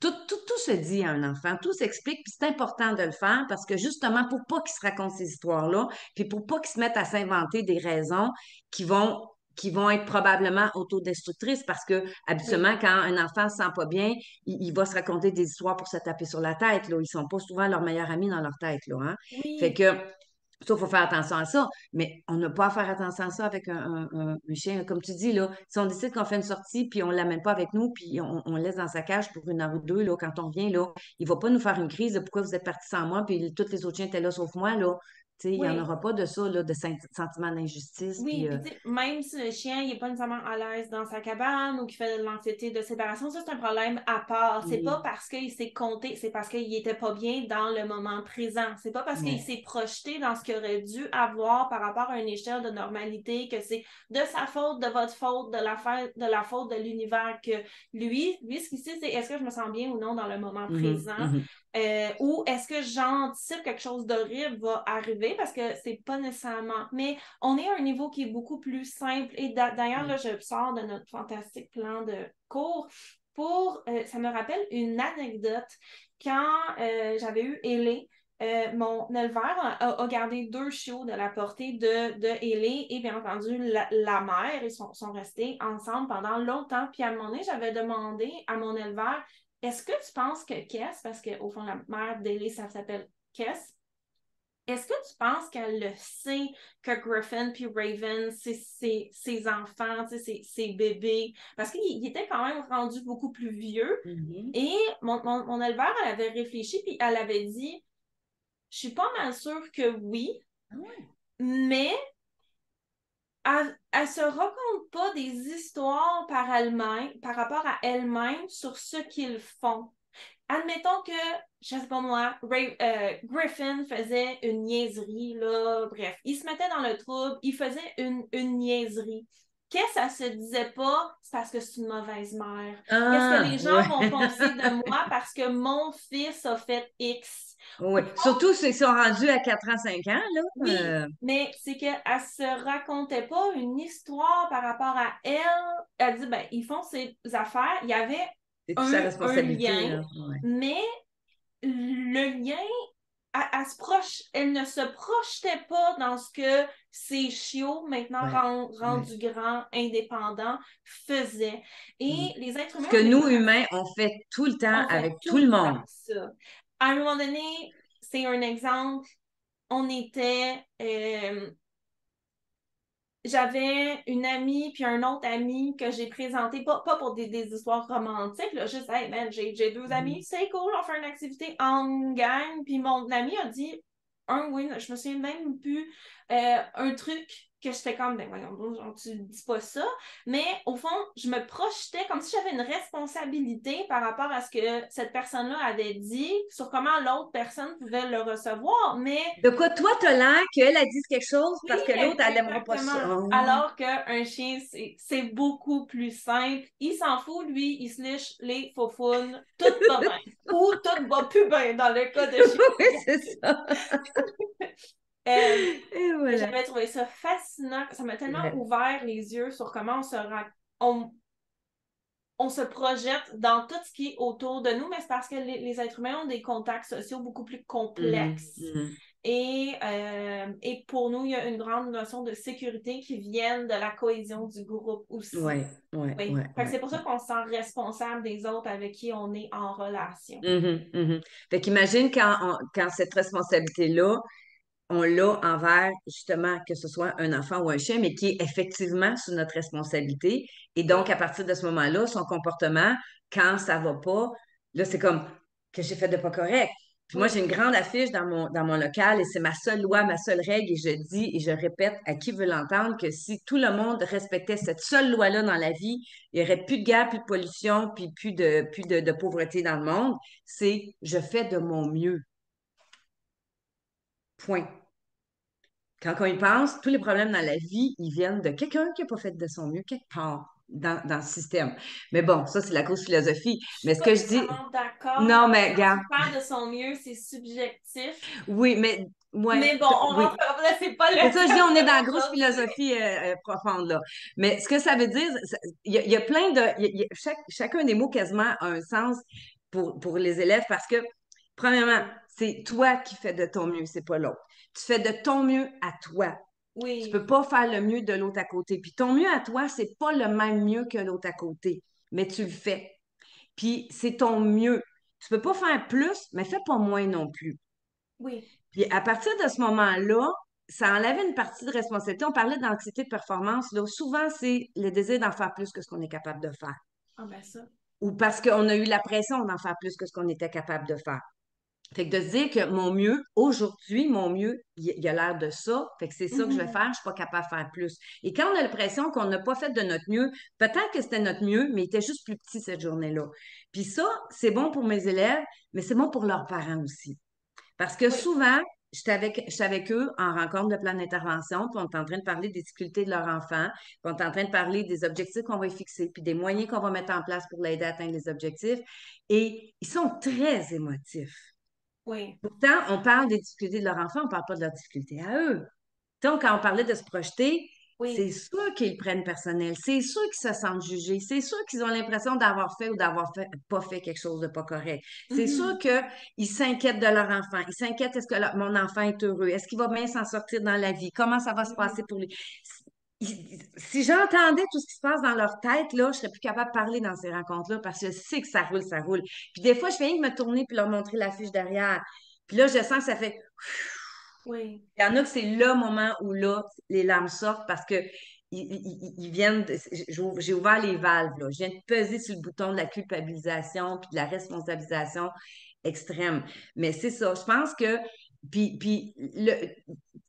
tout se dit à un enfant, tout s'explique, puis c'est important de le faire parce que justement, pour pas qu'ils se racontent ces histoires-là, puis pour pas qu'ils se mettent à s'inventer des raisons qui vont, qui vont être probablement autodestructrices parce que oui, habituellement, quand un enfant se sent pas bien, il va se raconter des histoires pour se taper sur la tête, là. Ils sont pas souvent leurs meilleurs amis dans leur tête, là, hein. Fait oui. que ça, il faut faire attention à ça, mais on n'a pas à faire attention à ça avec un chien. Comme tu dis, là, si on décide qu'on fait une sortie, puis on ne l'amène pas avec nous, puis on le laisse dans sa cage pour 1 heure ou 2, là, quand on revient, là, il ne va pas nous faire une crise de pourquoi vous êtes parti sans moi, puis tous les autres chiens étaient là sauf moi, là. Tu sais, il n'y en Oui. aura pas de ça, là, de sentiment d'injustice, Oui, puis puis tu sais, même si le chien il est pas nécessairement à l'aise dans sa cabane ou qu'il fait de l'anxiété de séparation, ça c'est un problème à part. C'est pas oui, parce qu'il s'est compté, c'est parce qu'il était pas bien dans le moment présent. C'est pas parce qu'il oui. s'est projeté dans ce qu'il aurait dû avoir par rapport à une échelle de normalité que c'est de sa faute, de votre faute, de la faute de l'univers que lui ce qu'il sait c'est est-ce que je me sens bien ou non dans le moment Mhm, présent. mhm. Ou est-ce que j'anticipe quelque chose d'horrible va arriver parce que c'est pas nécessairement. Mais on est à un niveau qui est beaucoup plus simple. Et d'ailleurs, là, Oui. je sors de notre fantastique plan de cours pour, ça me rappelle une anecdote. Quand j'avais eu Ailey, mon éleveur a gardé 2 chiots de la portée de Ailey et bien entendu la mère. Ils sont restés ensemble pendant longtemps. Puis à un moment donné, j'avais demandé à mon éleveur, est-ce que tu penses que Kess, parce qu'au fond, la mère d'Ailey, ça s'appelle Kess, est-ce que tu penses qu'elle le sait que Griffin puis Raven, c'est ses enfants, ses bébés? Parce qu'il était quand même rendu beaucoup plus vieux. Mhm. Et mon éleveur, elle avait réfléchi puis elle avait dit, je suis pas mal sûre que oui, Ah ouais. mais elle se raconte pas des histoires par elle-même, par rapport à elle-même sur ce qu'ils font. Admettons que, je sais pas moi, Griffin faisait une niaiserie, là, bref, il se mettait dans le trouble, il faisait une niaiserie. Qu'est-ce que ça se disait pas? C'est parce que c'est une mauvaise mère. Qu'est-ce que Ah, les ouais. gens vont penser de moi parce que mon fils a fait X? Oui. Surtout ceux qui sont rendus à 4 ans, 5 ans, là. Oui, mais c'est qu'elle se racontait pas une histoire par rapport à elle. Elle dit, ben, ils font ces affaires. Il y avait C'est toute sa un responsabilité, lien, là. Ouais. mais le lien, elle ne se projetait pas dans ce que ces chiots, maintenant Ouais. Ouais. rendus grands, indépendants, faisaient. Mm. Et les êtres Ce humains, que on est nous, humains, on fait tout le temps on fait avec tout tout le le temps monde. ça. À un moment donné, c'est un exemple, on était j'avais une amie puis un autre ami que j'ai présenté, pas pour des histoires romantiques, là, juste, hey, man, j'ai 2 amis, Mhm. c'est cool, on fait une activité en gang. Puis mon ami a dit, oui, je me souviens même plus, un truc que j'étais comme, ben voyons, genre, tu dis pas ça. Mais au fond, je me projetais comme si j'avais une responsabilité par rapport à ce que cette personne-là avait dit sur comment l'autre personne pouvait le recevoir. Mais De quoi toi, t'as l'air qu'elle a dit quelque chose oui, parce que l'autre, elle n'aimera pas ça. exactement. Oh. Alors qu'un chien, c'est beaucoup plus simple. Il s'en fout, lui, il se liche les faufounes, tout va bien. Ou tout va plus bien dans le cas de Oui, chez c'est ça. Euh, Et voilà. J'avais trouvé ça fascinant. Ça m'a tellement Ouais. ouvert les yeux sur comment on, on se projette dans tout ce qui est autour de nous, mais c'est parce que les êtres humains ont des contacts sociaux beaucoup plus Mhm, complexes. mhm. Et pour nous, il y a une grande notion de sécurité qui vient de la cohésion du groupe aussi. Ouais, ouais, Oui. ouais, Fait que c'est ouais, pour ça ouais. qu'on se sent responsable des autres avec qui on est en relation. Mhm, mhm. Fait qu'imagine quand cette responsabilité-là, on l'a envers, justement, que ce soit un enfant ou un chien, mais qui est effectivement sous notre responsabilité. Et donc, Oui. à partir de ce moment-là, son comportement, quand ça va pas, là, c'est comme que j'ai fait de pas correct. Puis moi, j'ai Oui. une grande affiche dans mon local et c'est ma seule loi, ma seule règle. Et je dis et je répète à qui veut l'entendre que si tout le monde respectait cette seule loi-là dans la vie, il n'y aurait plus de guerre, plus de pollution, puis plus de pauvreté dans le monde. C'est je fais de mon mieux. Point. Quand on y pense, tous les problèmes dans la vie, ils viennent de quelqu'un qui n'a pas fait de son mieux quelque part dans le système. Mais bon, ça, c'est la grosse philosophie. Je suis Mais ce pas que je dis, nécessairement d'accord non, dans le mais sens regarde, où faire de son mieux, c'est subjectif. oui, mais, ouais, Mais bon, on oui. rentre là, c'est pas le C'est ça, je dis, thème on est de dans la grosse aujourd'hui. philosophie profonde, là. Mais ce que ça veut dire, il y a plein de, chacun des mots quasiment a un sens pour les élèves parce que, premièrement, Oui. c'est toi qui fais de ton mieux, c'est pas l'autre. Tu fais de ton mieux à toi. Tu peux Oui. pas faire le mieux de l'autre à côté. Puis ton mieux à toi, c'est pas le même mieux que l'autre à côté, mais tu le fais. Puis c'est ton mieux. Tu peux pas faire plus, mais fais pas moins non plus. Oui. Puis à partir de ce moment-là, ça enlève une partie de responsabilité. On parlait d'anxiété de performance. Là. Souvent, c'est le désir d'en faire plus que ce qu'on est capable de faire. Ah ben ça. Ou parce qu'on a eu la pression d'en faire plus que ce qu'on était capable de faire. Fait que de se dire que mon mieux, aujourd'hui, mon mieux, il a l'air de ça. Fait que c'est ça que je vais Mhm. faire, je suis pas capable de faire plus. Et quand on a l'impression qu'on n'a pas fait de notre mieux, peut-être que c'était notre mieux, mais il était juste plus petit cette journée-là. Puis ça, c'est bon pour mes élèves, mais c'est bon pour leurs parents aussi. Parce que Oui. souvent, j'étais avec eux en rencontre de plan d'intervention, puis on est en train de parler des difficultés de leur enfant, puis on est en train de parler des objectifs qu'on va y fixer, puis des moyens qu'on va mettre en place pour l'aider à atteindre les objectifs. Et ils sont très émotifs. Oui. Pourtant, on parle des difficultés de leur enfant, on ne parle pas de leurs difficultés à eux. Donc, quand on parlait de se projeter, c'est Oui. sûr qu'ils prennent personnel, c'est sûr qu'ils se sentent jugés, c'est sûr qu'ils ont l'impression d'avoir fait ou pas fait quelque chose de pas correct. C'est sûr Mhm. qu'ils s'inquiètent de leur enfant, ils s'inquiètent est-ce que mon enfant est heureux, est-ce qu'il va bien s'en sortir dans la vie, comment ça va se Oui. passer pour lui. Si j'entendais tout ce qui se passe dans leur tête, là, je serais plus capable de parler dans ces rencontres-là parce que je sais que ça roule, ça roule. Puis des fois, je fais rien que me tourner puis leur montrer la fiche derrière. Puis là, je sens que ça fait Oui. il y en a que c'est le moment où là, les larmes sortent parce que ils viennent j'ai ouvert les valves, là. Je viens de peser sur le bouton de la culpabilisation puis de la responsabilisation extrême. Mais c'est ça, je pense que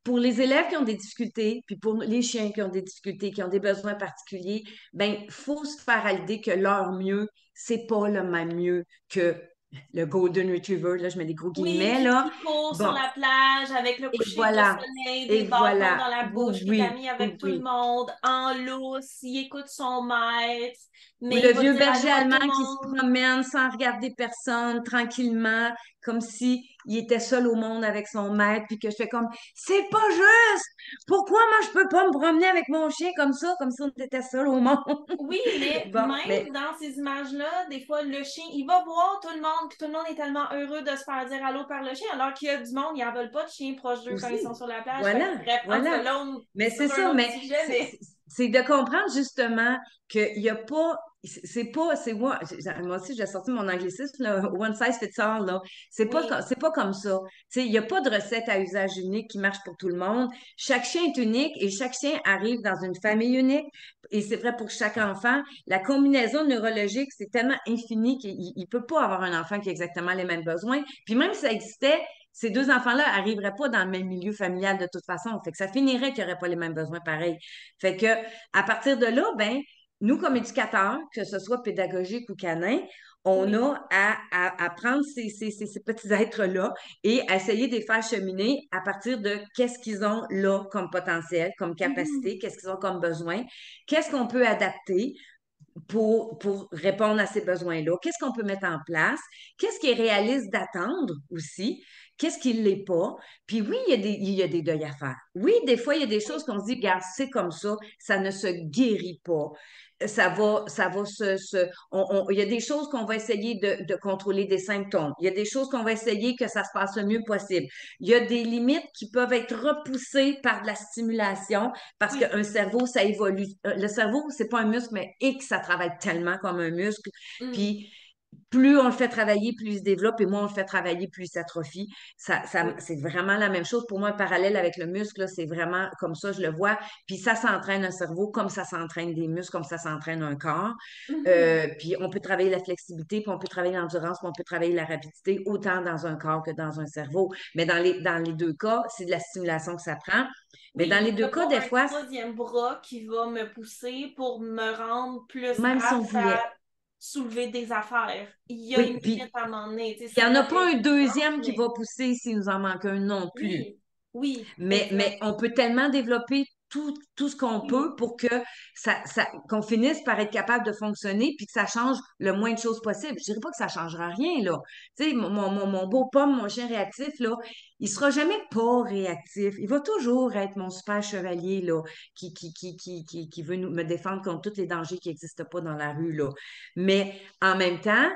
pour les élèves qui ont des difficultés, puis pour les chiens qui ont des difficultés, qui ont des besoins particuliers, ben, faut se faire à l'idée que leur mieux, c'est pas le même mieux que le Golden Retriever, là, je mets des gros Oui, guillemets, là. qui court sur Bon, la plage avec le et coucher de voilà. soleil, Et des bâtons voilà. dans la bouche, qui est Oui, ami oui, avec tout le oui. monde, en lousse, il écoute son maître, Ou mais le il va vieux dire berger allô à allemand tout le qui se monde. promène sans regarder personne, tranquillement, comme si il était seul au monde avec son maître, puis que je fais comme, c'est pas juste! Pourquoi moi je peux pas me promener avec mon chien comme si on était seul au monde? Oui, mais Bon, mais même dans ces images-là, des fois, le chien, il va voir tout le monde, puis tout le monde est tellement heureux de se faire dire allô par le chien, alors qu'il y a du monde, ils n'en veulent pas de chien proche d'eux quand ils sont aussi, sur la plage. Fait que, voilà, bref, en tout cas, voilà. là, Mais ça, c'est c'est un ça, autre mais sujet, c'est mais c'est- c'est de comprendre justement qu'il n'y a pas, c'est pas, c'est moi aussi j'ai sorti mon anglicisme, là, one size fits all, là. oui. C'est pas comme ça. Tu sais, il n'y a pas de recette à usage unique qui marche pour tout le monde. Chaque chien est unique et chaque chien arrive dans une famille unique. Et c'est vrai pour chaque enfant. La combinaison neurologique, c'est tellement infini qu'il ne peut pas avoir un enfant qui a exactement les mêmes besoins. Puis même si ça existait, ces deux enfants-là n'arriveraient pas dans le même milieu familial de toute façon. Fait que ça finirait qu'ils n'auraient pas les mêmes besoins pareils. Fait que à partir de là, ben, nous, comme éducateurs, que ce soit pédagogique ou canin, on Oui. a à prendre ces petits êtres-là et à essayer de les faire cheminer à partir de qu'est-ce qu'ils ont là comme potentiel, comme capacité, Mhm. qu'est-ce qu'ils ont comme besoin, qu'est-ce qu'on peut adapter, pour répondre à ces besoins-là. Qu'est-ce qu'on peut mettre en place? Qu'est-ce qui est réaliste d'attendre aussi? Qu'est-ce qui ne l'est pas? Puis oui, il y a des deuils à faire. Oui, des fois, il y a des choses Oui. qu'on se dit, regarde, c'est comme ça ne se guérit pas. Il y a des choses qu'on va essayer de contrôler des symptômes. Il y a des choses qu'on va essayer que ça se passe le mieux possible. Il y a des limites qui peuvent être repoussées par de la stimulation parce Oui. qu'un cerveau, ça évolue. Le cerveau, c'est pas un muscle, mais que ça travaille tellement comme un muscle. Mm. Puis plus on le fait travailler, plus il se développe, et moins on le fait travailler, plus il s'atrophie. Oui. C'est vraiment la même chose. Pour moi, un parallèle avec le muscle, là, c'est vraiment comme ça, je le vois. Puis ça s'entraîne un cerveau comme ça s'entraîne des muscles, comme ça s'entraîne un corps. Mhm. Puis on peut travailler la flexibilité, puis on peut travailler l'endurance, puis on peut travailler la rapidité, autant dans un corps que dans un cerveau. Mais dans les deux cas, c'est de la stimulation que ça prend. Mais dans Oui, les il n'y deux a cas, pas des un fois, troisième bras qui va me pousser pour me rendre plus même si on apte à voulait. soulever des affaires. Il y a une Oui, limite puis à un moment donné. Tu sais, il n'y c'est en a notre pas un intelligence, deuxième qui mais va pousser s'il nous en manque un non plus. oui, oui, Mais exact. on peut tellement développer tout ce qu'on Oui, peut pour que qu'on finisse par être capable de fonctionner puis que ça change le moins de choses possible. Je dirais pas que ça changera rien, là. Tu sais, mon beau pomme, mon chien réactif, là, il sera jamais pas réactif. Il va toujours être mon super chevalier, là, qui veut me défendre contre tous les dangers qui n'existent pas dans la rue, là. Mais en même temps,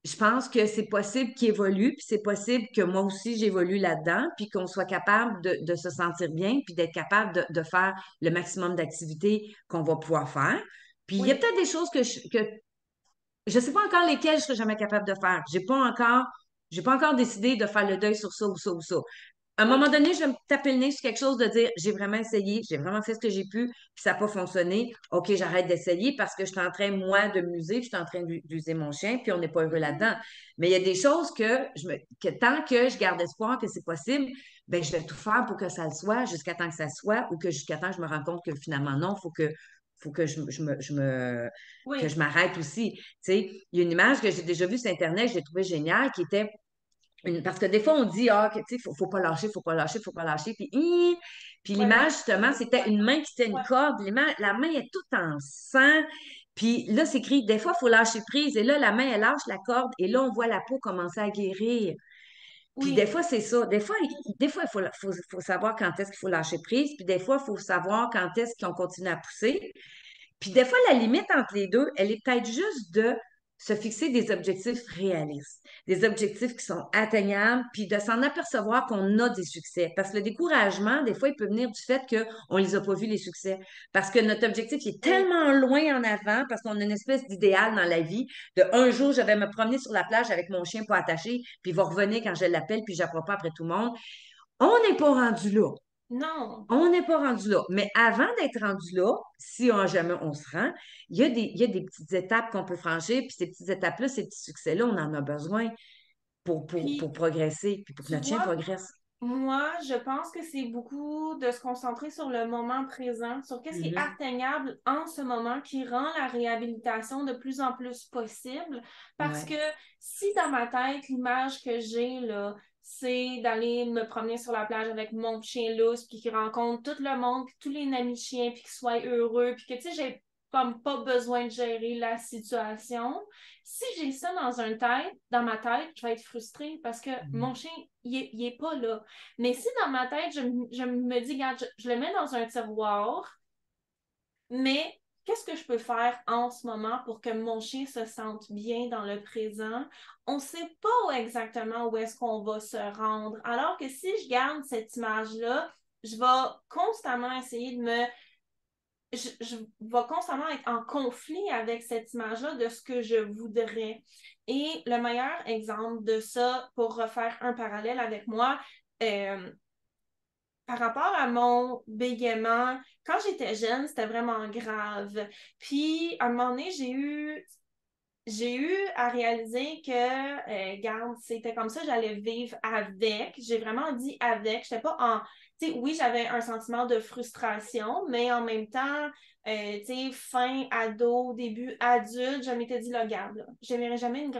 je pense que c'est possible qu'il évolue, puis c'est possible que moi aussi j'évolue là-dedans, puis qu'on soit capable de se sentir bien, puis d'être capable de faire le maximum d'activités qu'on va pouvoir faire. Puis il y a oui, peut-être des choses que je sais pas encore lesquelles je serai jamais capable de faire. J'ai pas encore décidé de faire le deuil sur ça ou ça ou ça. À un moment ok. donné, je vais me taper le nez sur quelque chose de dire, j'ai vraiment essayé, j'ai vraiment fait ce que j'ai pu, puis ça n'a pas fonctionné. OK, j'arrête d'essayer parce que je suis en train, moi, de m'user, puis je suis en train d'user mon chien, puis on n'est pas heureux Mhm. là-dedans. Mais il y a des choses que tant que je garde espoir que c'est possible, ben, je vais tout faire pour que ça le soit, jusqu'à temps que ça soit, ou que jusqu'à temps que je me rende compte que finalement, non, faut que que je Oui, m'arrête aussi. Tu sais, il y a une image que j'ai déjà vue sur Internet, je l'ai trouvée géniale, qui était parce que des fois, on dit, ah, que, tu sais, faut pas lâcher, faut pas lâcher, faut pas lâcher. Puis ouais, l'image, justement, c'était une main qui était une ouais. corde. La main est toute en sang. Puis là, c'est écrit, des fois, il faut lâcher prise. Et là, la main, elle lâche la corde. Et là, on voit la peau commencer à guérir. Puis des Oui, fois, c'est ça. Des fois, faut savoir quand est-ce qu'il faut lâcher prise. Puis des fois, il faut savoir quand est-ce qu'on continue à pousser. Puis des fois, la limite entre les deux, elle est peut-être juste de se fixer des objectifs réalistes, des objectifs qui sont atteignables, puis de s'en apercevoir qu'on a des succès. Parce que le découragement, des fois, il peut venir du fait qu'on ne les a pas vus, les succès. Parce que notre objectif il est oui. tellement loin en avant, parce qu'on a une espèce d'idéal dans la vie, de un jour, je vais me promener sur la plage avec mon chien pas attaché, puis il va revenir quand je l'appelle, puis je pas après tout le monde. On n'est pas rendu là. Non. On n'est pas rendu là. Mais avant d'être rendu là, si jamais on se rend, il y a des petites étapes qu'on peut franchir, puis ces petites étapes-là, ces petits succès-là, on en a besoin pour Puis, progresser, puis pour que tu notre chien vois, progresse. moi, je pense que c'est beaucoup de se concentrer sur le moment présent, sur qu'est-ce qui est Mhm. atteignable en ce moment qui rend la réhabilitation de plus en plus possible. Parce que Ouais. si dans ma tête, l'image que j'ai là, c'est d'aller me promener sur la plage avec mon chien lousse, puis qu'il rencontre tout le monde, puis tous les amis chiens, puis qu'il soit heureux, puis que, tu sais, j'ai comme pas besoin de gérer la situation. Si j'ai ça dans ma tête, je vais être frustrée parce que mon Mhm. chien, il est pas là. Mais si dans ma tête, je me dis, regarde, je le mets dans un tiroir, mais qu'est-ce que je peux faire en ce moment pour que mon chien se sente bien dans le présent? On ne sait pas exactement où est-ce qu'on va se rendre. Alors que si je garde cette image-là, je vais constamment essayer de me je vais constamment être en conflit avec cette image-là de ce que je voudrais. Et le meilleur exemple de ça, pour refaire un parallèle avec moi, euh, par rapport à mon bégaiement, quand j'étais jeune, c'était vraiment grave. Puis, à un moment donné, j'ai eu à réaliser que, garde, c'était comme ça, j'allais vivre avec. J'ai vraiment dit avec. Je n'étais pas en. tu sais, oui, j'avais un sentiment de frustration, mais en même temps, tu sais, fin ado, début adulte, je m'étais dit, là, regarde, là, j'aimerais jamais une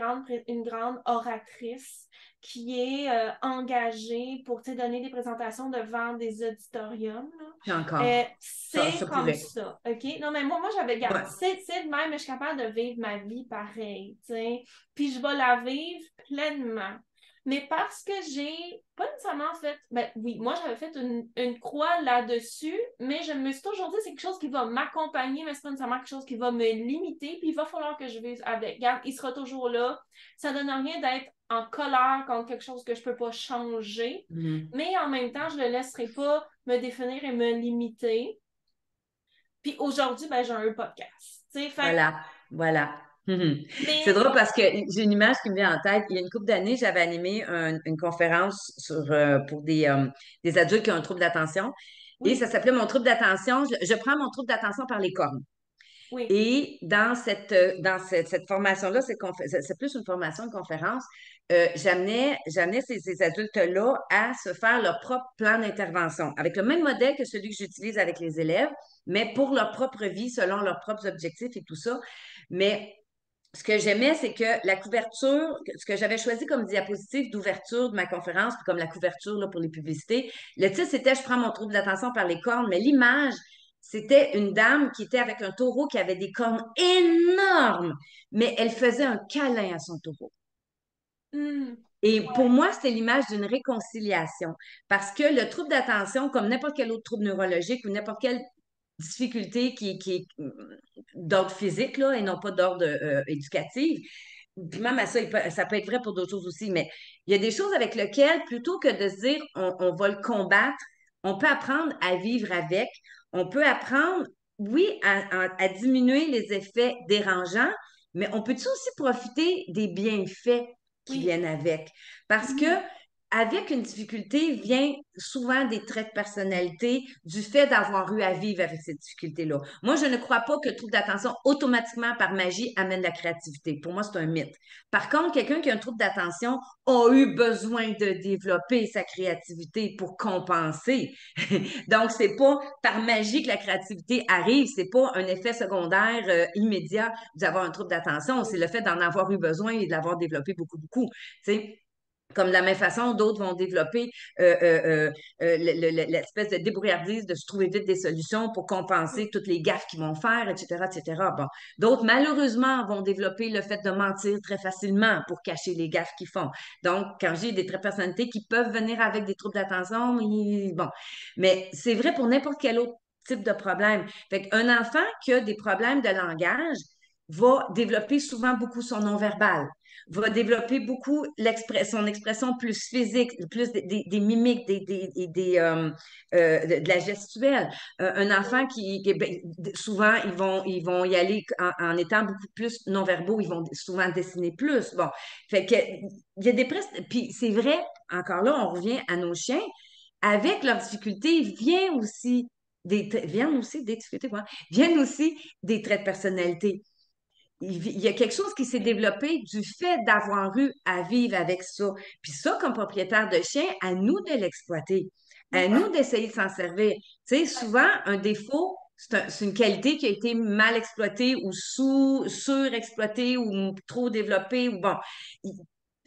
grande oratrice qui est engagée pour, tu sais, donner des présentations devant des auditoriums, là. Puis encore, C'est ça comme pourrait. ça, OK? Non, mais moi j'avais, regarde, Ouais. c'est de même, mais je suis capable de vivre ma vie pareil, tu sais. Puis je vais la vivre pleinement. Mais parce que j'ai pas nécessairement fait, ben oui, moi j'avais fait une croix là-dessus, mais je me suis toujours dit c'est quelque chose qui va m'accompagner, mais c'est pas nécessairement quelque chose qui va me limiter, puis il va falloir que je vive avec. Regarde, il sera toujours là. Ça donne rien d'être en colère contre quelque chose que je peux pas changer, Mhm. mais en même temps, je le laisserai pas me définir et me limiter. Puis aujourd'hui, ben, j'ai un podcast. Tu sais, fait Voilà, voilà. Mhm. C'est mais drôle parce que j'ai une image qui me vient en tête. Il y a une couple d'années, j'avais animé une conférence pour des adultes qui ont un trouble d'attention. Et ça oui, s'appelait Mon trouble d'attention. Je prends mon trouble d'attention par les cornes. oui, Et dans cette formation-là, c'est plus une formation, une conférence, j'amenais ces adultes-là à se faire leur propre plan d'intervention, avec le même modèle que celui que j'utilise avec les élèves, mais pour leur propre vie, selon leurs propres objectifs et tout ça. Mais ce que j'aimais, c'est que la couverture, ce que j'avais choisi comme diapositive d'ouverture de ma conférence, puis comme la couverture là, pour les publicités, le titre, c'était Je prends mon trouble d'attention par les cornes, mais l'image, c'était une dame qui était avec un taureau qui avait des cornes énormes, mais elle faisait un câlin à son taureau. hmm, Et pour ouais, moi, c'était l'image d'une réconciliation. Parce que le trouble d'attention, comme n'importe quel autre trouble neurologique ou n'importe quelle difficulté qui est d'ordre physique, là, et non pas d'ordre éducatif, puis même à ça, ça peut être vrai pour d'autres choses aussi, mais il y a des choses avec lesquelles, plutôt que de se dire on va le combattre, on peut apprendre à vivre avec, on peut apprendre, oui, à diminuer les effets dérangeants, mais on peut aussi profiter des bienfaits qui oui. viennent avec. Parce que Mhm. avec une difficulté vient souvent des traits de personnalité du fait d'avoir eu à vivre avec cette difficulté-là. Moi, je ne crois pas que le trouble d'attention automatiquement par magie amène la créativité. Pour moi, c'est un mythe. Par contre, quelqu'un qui a un trouble d'attention a eu besoin de développer sa créativité pour compenser. Donc, c'est pas par magie que la créativité arrive, c'est pas un effet secondaire immédiat d'avoir un trouble d'attention, c'est Oui, le fait d'en avoir eu besoin et de l'avoir développé beaucoup, beaucoup. Tu sais, comme de la même façon, d'autres vont développer l'espèce de débrouillardise de se trouver vite des solutions pour compenser oui, toutes les gaffes qu'ils vont faire, etc., etc. Bon. D'autres, malheureusement, vont développer le fait de mentir très facilement pour cacher les gaffes qu'ils font. Donc, quand j'ai des traits de personnalité qui peuvent venir avec des troubles d'attention, bon. Mais c'est vrai pour n'importe quel autre type de problème. Fait qu'un enfant qui a des problèmes de langage va développer souvent beaucoup son non-verbal, va développer beaucoup son expression plus physique, plus des mimiques, de la gestuelle. Un enfant oui, ben, souvent, ils vont y aller en étant beaucoup plus non-verbaux, ils vont souvent dessiner plus. Bon, fait que, il y a des puis c'est vrai, encore là, on revient à nos chiens, avec leurs difficultés, viennent aussi des difficultés, quoi, viennent aussi des traits de personnalité. Il y a quelque chose qui s'est oui. développé du fait d'avoir eu à vivre avec ça. Puis ça, comme propriétaire de chien, à nous de l'exploiter, à Oui, nous d'essayer de s'en servir. Tu sais, ouais, souvent, un défaut, c'est une qualité qui a été mal exploitée ou surexploitée ou trop développée ou bon.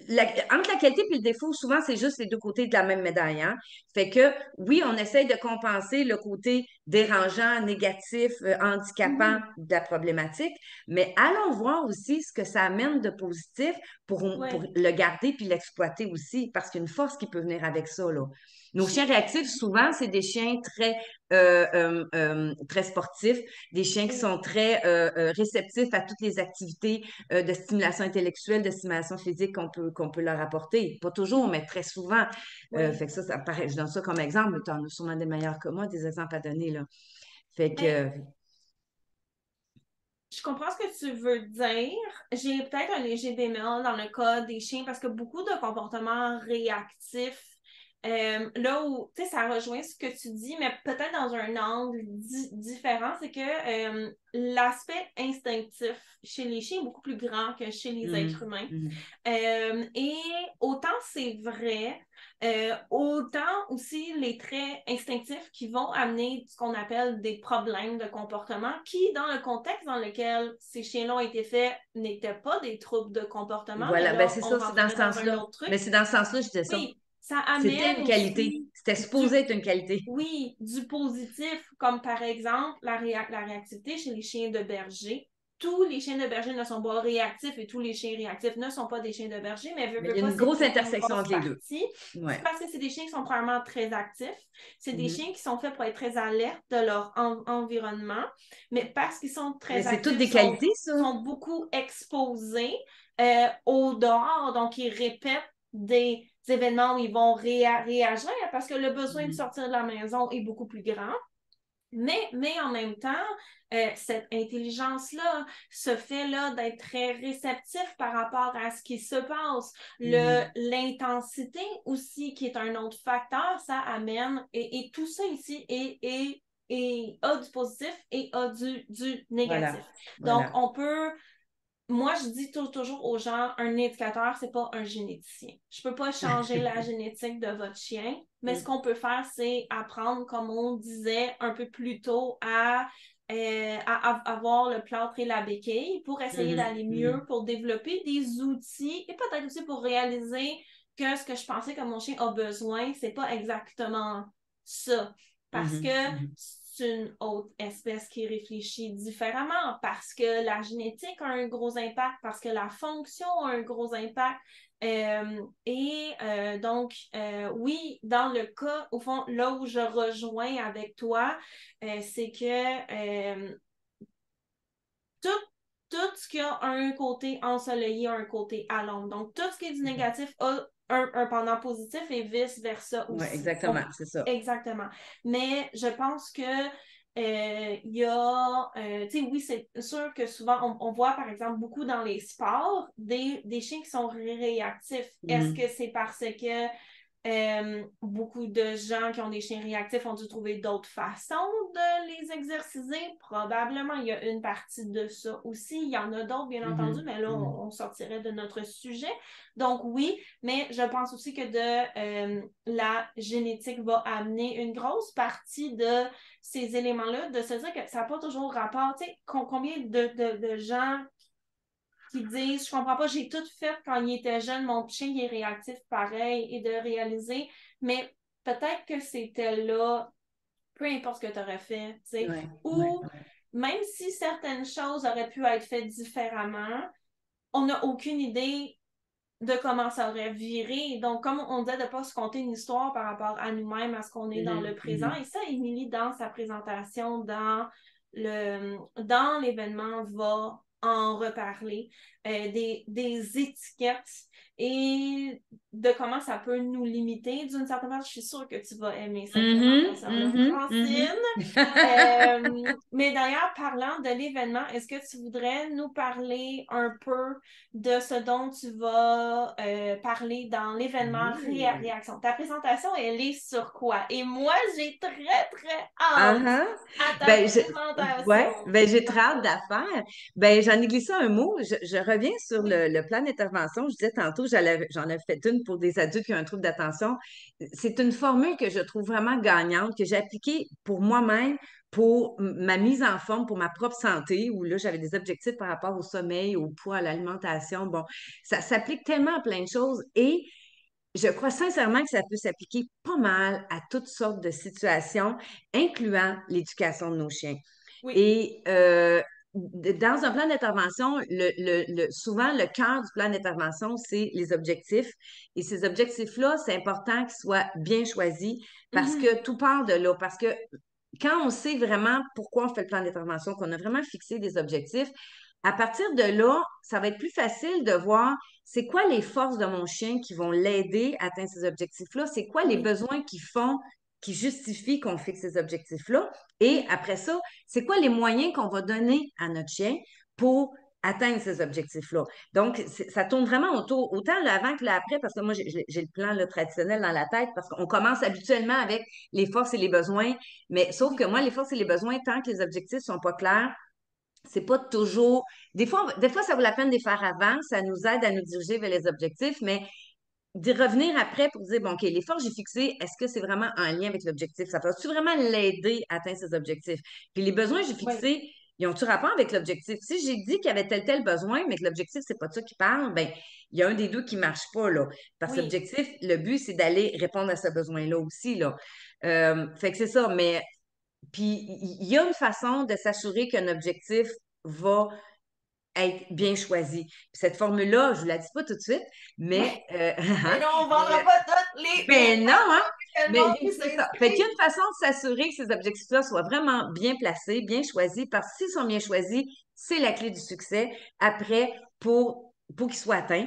Entre la qualité et le défaut, souvent, c'est juste les deux côtés de la même médaille, hein. Fait que, oui, on essaye de compenser le côté dérangeant, négatif, handicapant mhm, de la problématique, mais allons voir aussi ce que ça amène de positif pour ouais, le garder puis l'exploiter aussi, parce qu'il y a une force qui peut venir avec ça, là. Nos chiens j'ai, réactifs, souvent, c'est des chiens très sportifs, des chiens qui oui, sont très réceptifs à toutes les activités de stimulation intellectuelle, de stimulation physique qu'on peut leur apporter. Pas toujours, mhm, mais très souvent. oui. Fait que ça paraît, je donne ça comme exemple, mais tu en as sûrement des meilleurs que moi, des exemples à donner, là. Fait que, Ben, je comprends ce que tu veux dire. J'ai peut-être un léger bémol dans le cas des chiens parce que beaucoup de comportements réactifs, là où, tu sais, ça rejoint ce que tu dis, mais peut-être dans un angle différent, c'est que l'aspect instinctif chez les chiens est beaucoup plus grand que chez les êtres hum, humains. hum, Et autant c'est vrai Autant aussi les traits instinctifs qui vont amener ce qu'on appelle des problèmes de comportement qui, dans le contexte dans lequel ces chiens-là ont été faits, n'étaient pas des troubles de comportement, mais Voilà, ben là, c'est on ça, c'est dans rentrerait ce dans un sens-là. autre truc. Mais c'est dans ce sens-là, je disais ça. Oui, ça C'était amène une qualité. aussi C'était supposé être une qualité. oui, du positif, comme par exemple la réactivité chez les chiens de berger. Tous les chiens de berger ne sont pas réactifs et tous les chiens réactifs ne sont pas des chiens de berger, mais Mais il veux y a pas, une grosse c'est une intersection grosse entre les deux. partie. C'est Ouais. parce que c'est des chiens qui sont premièrement très actifs. C'est des Mhm. chiens qui sont faits pour être très alertes de leur environnement, mais parce qu'ils sont Mais très c'est toutes actifs, des qualités, ça. sont beaucoup exposés au dehors, donc ils répètent des événements où ils vont réagir parce que le besoin de Mhm. sortir de la maison est beaucoup plus grand. Mais en même temps, cette intelligence-là, ce fait-là d'être très réceptif par rapport à ce qui se passe, Mhm. l'intensité aussi, qui est un autre facteur, ça amène, et tout ça ici et a du positif et a du négatif. Voilà. Donc, Voilà. on peut moi, je dis toujours aux gens, un éducateur, c'est pas un généticien. Je peux pas changer la génétique de votre chien, mais ce Mm. qu'on peut faire, c'est apprendre, comme on disait un peu plus tôt, à avoir le plâtre et la béquille pour essayer Mhm. d'aller Mhm. mieux, pour développer des outils et peut-être aussi pour réaliser que ce que je pensais que mon chien a besoin, c'est pas exactement ça. Parce que Mhm. Mhm. c'est une autre espèce qui réfléchit différemment, parce que la génétique a un gros impact, parce que la fonction a un gros impact. Donc, oui, dans le cas, au fond, là où je rejoins avec toi, c'est que tout, tout ce qui a un côté ensoleillé a un côté à l'ombre. Donc, tout ce qui est du négatif a un pendant positif et vice-versa Ouais, aussi. exactement, c'est ça. Exactement. Mais je pense que il y a, tu sais, oui, c'est sûr que souvent, on voit, par exemple, beaucoup dans les sports, des chiens qui sont réactifs. Est-ce Mhm. que c'est parce que beaucoup de gens qui ont des chiens réactifs ont dû trouver d'autres façons de les exerciser. Probablement, il y a une partie de ça aussi. Il y en a d'autres, bien entendu, Mhm. mais là, Mhm. on sortirait de notre sujet. Donc oui, mais je pense aussi que la génétique va amener une grosse partie de ces éléments-là, de se dire que ça n'a pas toujours rapport. Tu sais, combien de gens qui disent, je comprends pas, j'ai tout fait quand il était jeune, mon chien il est réactif pareil, et de réaliser, mais peut-être que c'était là, peu importe ce que tu aurais fait, tu sais, Ouais, ouais, ou ouais. même si certaines choses auraient pu être faites différemment, on n'a aucune idée de comment ça aurait viré. Donc, comme on disait, de ne pas se conter une histoire par rapport à nous-mêmes, à ce qu'on est dans le Mhm. présent. Et Mhm. ça, Émilie, dans sa présentation, dans l'événement, va en reparler, des étiquettes et de comment ça peut nous limiter. D'une certaine façon, je suis sûre que tu vas aimer cette Mhm. présentation-là, Mhm. Francine. Mhm. Mais d'ailleurs, parlant de l'événement, est-ce que tu voudrais nous parler un peu de ce dont tu vas parler dans l'événement Oui. réaction? Ta présentation, elle est sur quoi? Et moi, j'ai très, très hâte Ah, à ta ben, ouais, présentation. ben, j'ai très hâte d'affaires. Ben, j'en ai glissé un mot. Je reviens sur Oui. le plan d'intervention. Je disais tantôt, j'en ai fait une pour des adultes qui ont un trouble d'attention. C'est une formule que je trouve vraiment gagnante, que j'ai appliquée pour moi-même, pour ma mise en forme, pour ma propre santé, où là, j'avais des objectifs par rapport au sommeil, au poids, à l'alimentation. Bon, ça s'applique tellement à plein de choses et je crois sincèrement que ça peut s'appliquer pas mal à toutes sortes de situations, incluant l'éducation de nos chiens. Oui. Et dans un plan d'intervention, souvent, le cœur du plan d'intervention, c'est les objectifs. Et ces objectifs-là, c'est important qu'ils soient bien choisis parce Mhm. que tout part de là. Parce que quand on sait vraiment pourquoi on fait le plan d'intervention, qu'on a vraiment fixé des objectifs, à partir de là, ça va être plus facile de voir c'est quoi les forces de mon chien qui vont l'aider à atteindre ces objectifs-là, c'est quoi les Oui. besoins qui font, qui justifient qu'on fixe ces objectifs-là. Et Oui. après ça, c'est quoi les moyens qu'on va donner à notre chien pour atteindre ces objectifs-là. Donc, ça tourne vraiment autour, autant l'avant que l'après, parce que moi, j'ai le plan là, traditionnel dans la tête, parce qu'on commence habituellement avec les forces et les besoins, mais sauf que Oui. moi, les forces et les besoins, tant que les objectifs sont pas clairs, c'est pas toujours. Des fois, ça vaut la peine de les faire avant, ça nous aide à nous diriger vers les objectifs, mais d'y revenir après pour dire, bon, OK, l'effort que j'ai fixé, est-ce que c'est vraiment en lien avec l'objectif? Ça peut-tu vraiment l'aider à atteindre ses objectifs? Puis les besoins que j'ai Oui, fixés, ils ont-tu rapport avec l'objectif? Si j'ai dit qu'il y avait tel besoin, mais que l'objectif, c'est pas de ça qui parle, ben il y a un des deux qui marche pas, là. Parce que oui. l'objectif, le but, c'est d'aller répondre à ce besoin-là aussi, là. Fait que c'est ça, mais puis il y a une façon de s'assurer qu'un objectif va être bien choisi. Puis cette formule-là, je ne vous la dis pas tout de suite, mais, Mais non, on ne mais vendra pas toutes les ben non, hein? avant que le Mais monde puisse c'est ça. Fait qu'il y a s'inscrire. une façon de s'assurer que ces objectifs-là soient vraiment bien placés, bien choisis, parce que s'ils sont bien choisis, c'est la clé du succès après pour qu'ils soient atteints,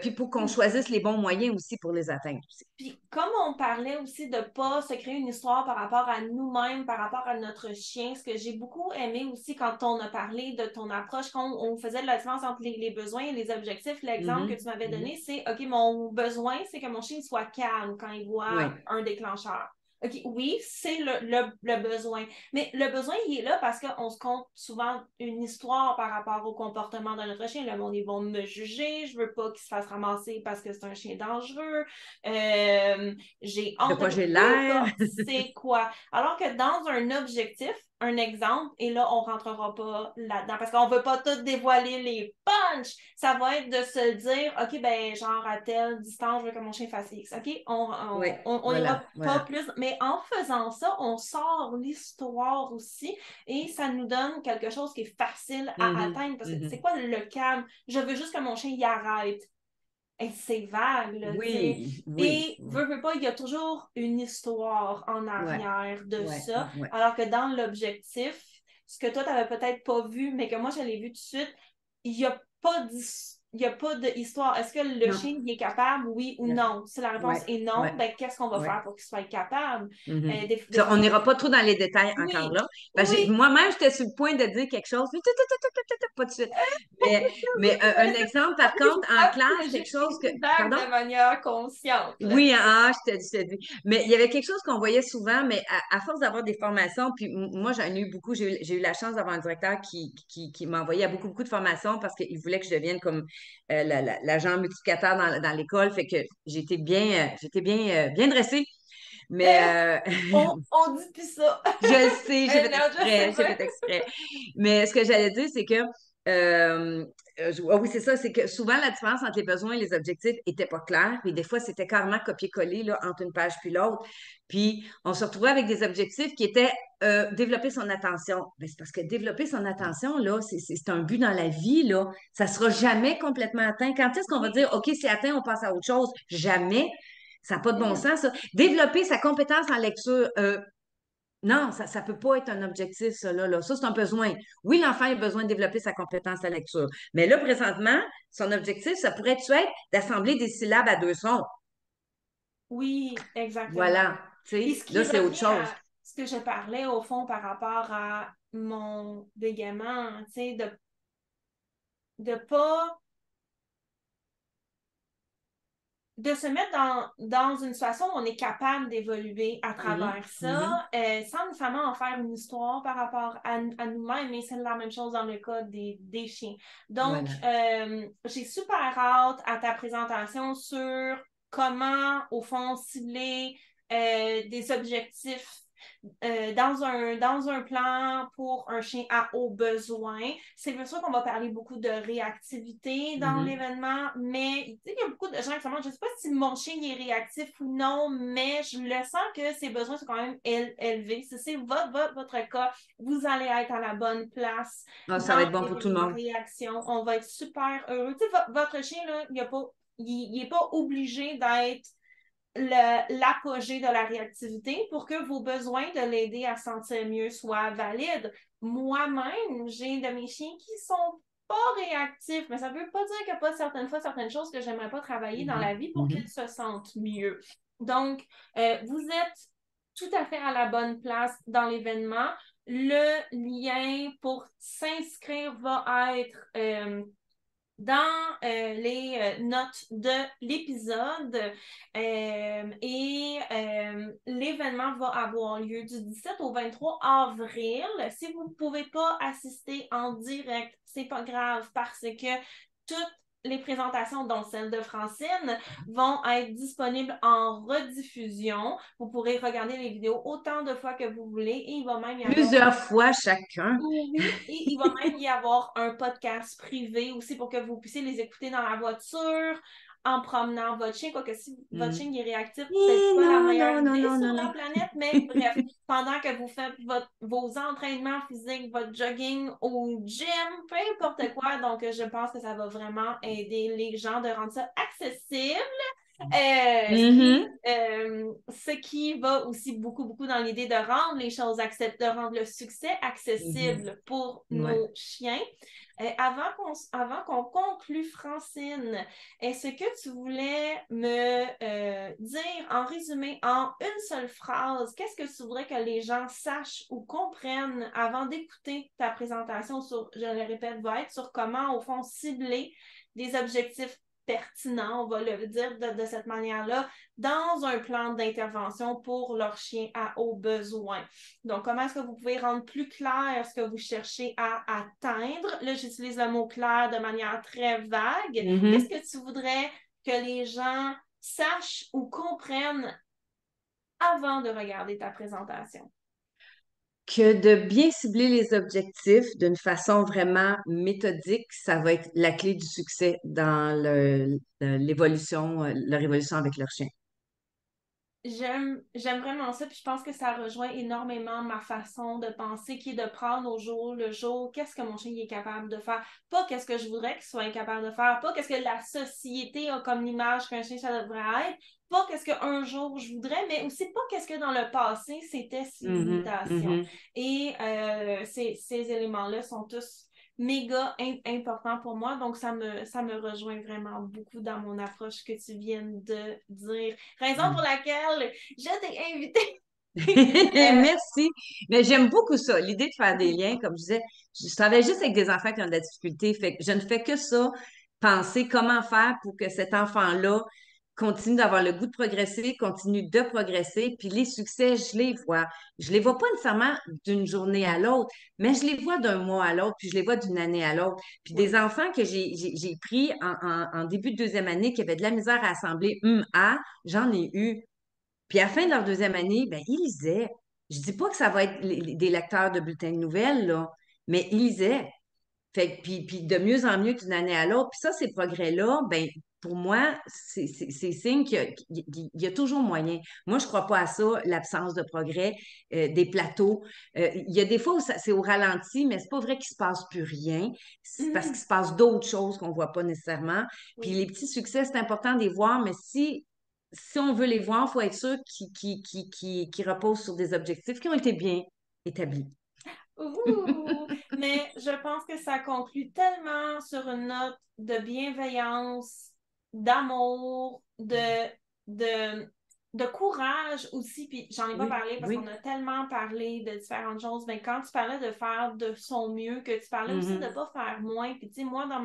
puis pour qu'on choisisse les bons moyens aussi pour les atteindre aussi. Puis, comme on parlait aussi de ne pas se créer une histoire par rapport à nous-mêmes, par rapport à notre chien, ce que j'ai beaucoup aimé aussi quand on a parlé de ton approche, quand on faisait de la différence entre les besoins et les objectifs, l'exemple que Mhm, tu m'avais mhm. donné, c'est, OK, mon besoin, c'est que mon chien soit calme quand il voit Oui. un déclencheur. OK, oui, c'est le besoin. Mais le besoin, il est là parce qu'on se compte souvent une histoire par rapport au comportement de notre chien. Le monde, ils vont me juger, je veux pas qu'il se fasse ramasser parce que c'est un chien dangereux. J'ai De honte, quoi j'ai peu l'air? importe c'est quoi. Alors que dans un objectif, un exemple, et là, on rentrera pas là-dedans parce qu'on veut pas tout dévoiler les punchs. Ça va être de se dire, OK, ben, genre, à telle distance, je veux que mon chien fasse X. OK, Oui, on ira voilà, pas voilà. plus, mais en faisant ça, on sort l'histoire aussi et ça nous donne quelque chose qui est facile à Mhm, atteindre parce que c'est mhm. quoi le calme? Je veux juste que mon chien y arrête. Et c'est vague, là, tu sais. Oui, oui, Et oui. veux pas, il y a toujours une histoire en Ouais, arrière de ouais, ça. ouais, ouais. Alors que dans l'objectif, ce que toi, tu n'avais peut-être pas vu, mais que moi, je l'ai vu tout de suite, il n'y a pas il y a pas d'histoire. Est-ce que le Non. chien il est capable, oui ou Ouais, non? Si la réponse ouais, est non, ouais. ben qu'est-ce qu'on va Ouais. faire pour qu'il soit capable? Mhm. Des On fois, n'ira pas trop dans les détails encore oui, là. Parce que oui, moi-même, j'étais sur le point de dire quelque chose, mais pas tout de suite. Mais un exemple, par contre, en classe, mais quelque j'ai chose que. feedback Pardon? de manière consciente, là. Oui, je t'ai dit. Mais il y avait quelque chose qu'on voyait souvent, mais à force d'avoir des formations, puis moi, j'en ai eu beaucoup. J'ai eu la chance d'avoir un directeur qui m'a envoyé à beaucoup, beaucoup de formations parce qu'il voulait que je devienne comme l'agent multiplicateur dans l'école. Fait que bien dressée. Mais On dit plus ça. je le sais, j'ai Mais fait non, je exprès, sais j'ai pas. fait exprès. Mais ce que j'allais dire, c'est que, oui, c'est ça, c'est que souvent la différence entre les besoins et les objectifs était pas claire. Puis des fois, c'était carrément copier-coller là, entre une page puis l'autre. Puis on se retrouvait avec des objectifs qui étaient développer son attention. Mais c'est parce que développer son attention, là, c'est un but dans la vie, là. Ça sera jamais complètement atteint. Quand est-ce qu'on va Oui. dire, OK, c'est atteint, on passe à autre chose? Jamais. Ça n'a pas de bon Mhm. sens, ça. Développer sa compétence en lecture. Non, ça peut pas être un objectif, ça, là. Ça, c'est un besoin. Oui, l'enfant a besoin de développer sa compétence à lecture. Mais là, présentement, son objectif, ça pourrait être d'assembler des syllabes à deux sons. Oui, exactement. Voilà. Tu Puis sais, ce qui là, c'est autre revient chose. à ce que je parlais au fond par rapport à mon bégaiement, tu sais, de pas de se mettre dans une situation où on est capable d'évoluer à Mhm, travers mhm. ça, sans nécessairement en faire une histoire par rapport à nous-mêmes, mais c'est la même chose dans le cas des chiens. Donc, Voilà. j'ai super hâte à ta présentation sur comment, au fond, cibler des objectifs dans un plan pour un chien à haut besoin. C'est bien sûr qu'on va parler beaucoup de réactivité dans Mhm, l'événement, mais il y a beaucoup de gens qui se demandent, je ne sais pas si mon chien est réactif ou non, mais je le sens que ses besoins sont quand même élevés. Si c'est votre cas, vous allez être à la bonne place ah, ça va dans être bon pour tout le l'événement monde. réaction. On va être super heureux. Tu sais, votre chien, là, il est pas obligé d'être l'apogée de la réactivité pour que vos besoins de l'aider à se sentir mieux soient valides. Moi-même, j'ai de mes chiens qui sont pas réactifs, mais ça veut pas dire qu'il n'y a pas certaines fois certaines choses que j'aimerais pas travailler dans la Mhm, vie pour qu'ils mhm. se sentent mieux. Donc, vous êtes tout à fait à la bonne place dans l'événement. Le lien pour s'inscrire va être dans les notes de l'épisode l'événement va avoir lieu du 17 au 23 avril. Si vous ne pouvez pas assister en direct, c'est pas grave parce que toutes les présentations, dont celle de Francine, vont être disponibles en rediffusion. Vous pourrez regarder les vidéos autant de fois que vous voulez et il va même y avoir Plusieurs fois chacun. oui, et il va même y avoir un podcast privé aussi pour que vous puissiez les écouter dans la voiture, en promenant votre chien. Quoique si votre chien est réactif, peut-être pas la Non, meilleure non, non, idée non, sur non, la non. planète, mais bref, pendant que vous faites vos entraînements physiques, votre jogging au gym, peu importe quoi. Donc, je pense que ça va vraiment aider les gens de rendre ça accessible. Mhm. Ce qui va aussi beaucoup, beaucoup dans l'idée de rendre les choses de rendre le succès Mhm. accessible pour Ouais. nos chiens. Avant qu'on conclue, Francine, est-ce que tu voulais me dire en résumé, en une seule phrase, qu'est-ce que tu voudrais que les gens sachent ou comprennent avant d'écouter ta présentation sur, je le répète, va être sur comment, au fond, cibler des objectifs pertinent, on va le dire de cette manière-là, dans un plan d'intervention pour leur chien à haut besoin. Donc, comment est-ce que vous pouvez rendre plus clair ce que vous cherchez à atteindre? Là, j'utilise le mot clair de manière très vague. Qu'est-ce Mhm. que tu voudrais que les gens sachent ou comprennent avant de regarder ta présentation? Que de bien cibler les objectifs d'une façon vraiment méthodique, ça va être la clé du succès dans l'évolution, leur évolution avec leur chien. J'aime vraiment ça, puis je pense que ça rejoint énormément ma façon de penser, qui est de prendre au jour le jour, qu'est-ce que mon chien est capable de faire, pas qu'est-ce que je voudrais qu'il soit incapable de faire, pas qu'est-ce que la société a comme image qu'un chien ça devrait être, pas qu'est-ce qu'un jour je voudrais, mais aussi pas qu'est-ce que dans le passé c'était ses Mhm, limitations. mhm. Et ces éléments-là sont tous méga important pour moi. Donc, ça me rejoint vraiment beaucoup dans mon approche que tu viens de dire. Raison pour laquelle je t'ai invité. Merci. Mais j'aime beaucoup ça, l'idée de faire des liens. Comme je disais, je travaille juste avec des enfants qui ont de la difficulté. Fait que je ne fais que ça, penser comment faire pour que cet enfant-là continue d'avoir le goût de progresser, continue de progresser. Puis les succès, je les vois. Je les vois pas nécessairement d'une journée à l'autre, mais je les vois d'un mois à l'autre, puis je les vois d'une année à l'autre. Puis des Oui. enfants que j'ai pris en début de deuxième année qui avaient de la misère à assembler A, j'en ai eu. Puis à la fin de leur deuxième année, ben, ils lisaient. Je dis pas que ça va être des lecteurs de bulletins de nouvelles, là, mais ils lisaient. Fait puis de mieux en mieux d'une année à l'autre. Puis ça, ces progrès-là, ben, pour moi, c'est signe qu'il y a toujours moyen. Moi, je crois pas à ça, l'absence de progrès, des plateaux. Il y a des fois où c'est au ralenti, mais c'est pas vrai qu'il se passe plus rien. C'est parce qu'il Mhm. se passe d'autres choses qu'on voit pas nécessairement. Puis Oui. les petits succès, c'est important de les voir, mais si on veut les voir, il faut être sûr qu'ils reposent sur des objectifs qui ont été bien établis. Ouh! Mais je pense que ça conclut tellement sur une note de bienveillance, d'amour, de, de courage aussi. Puis j'en ai pas Oui, parlé parce qu'on oui. a tellement parlé de différentes choses. Mais quand tu parlais de faire de son mieux, que tu parlais aussi de Mhm. pas faire moins. Puis tu sais, moi, dans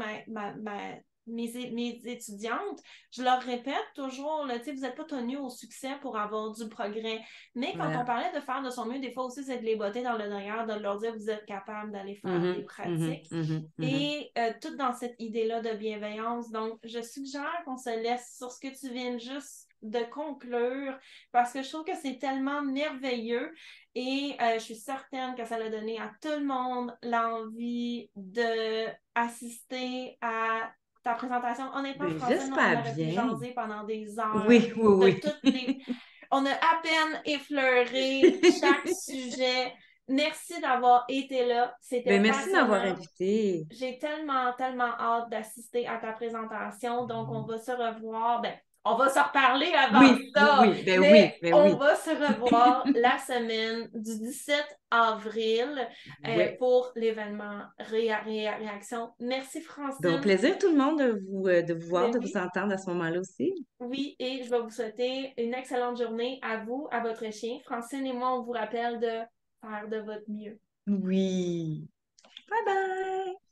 mes étudiantes, je leur répète toujours, là, tu sais, vous n'êtes pas tenus au succès pour avoir du progrès. Mais quand on Voilà. parlait de faire de son mieux, des fois aussi, c'est de les botter dans le derrière, de leur dire vous êtes capable d'aller faire des Mhm, mhm, pratiques. mhm, mhm. Et tout dans cette idée-là de bienveillance. Donc, je suggère qu'on se laisse sur ce que tu viens juste de conclure parce que je trouve que c'est tellement merveilleux et je suis certaine que ça a donné à tout le monde l'envie de assister à ta présentation. Honnêtement, Ben, Francine, on j'espère aurait pu bien. jaser pendant des heures Oui, oui, de oui. toutes les on a à peine effleuré chaque sujet. Merci d'avoir été là. C'était Ben, merci de m'avoir passionnant. invité. J'ai tellement, tellement hâte d'assister à ta présentation. Donc, on va se revoir. Ben, on va se reparler avant Oui, oui, ça, oui, ben oui, mais ben on oui. va se revoir la semaine du 17 avril Oui. pour l'événement Réaction. Merci, Ben, au Francine. plaisir tout le monde de vous voir, Ben de vous oui. entendre à ce moment-là aussi. Oui, et je vais vous souhaiter une excellente journée à vous, à votre chien. Francine et moi, on vous rappelle de faire de votre mieux. Oui. Bye bye!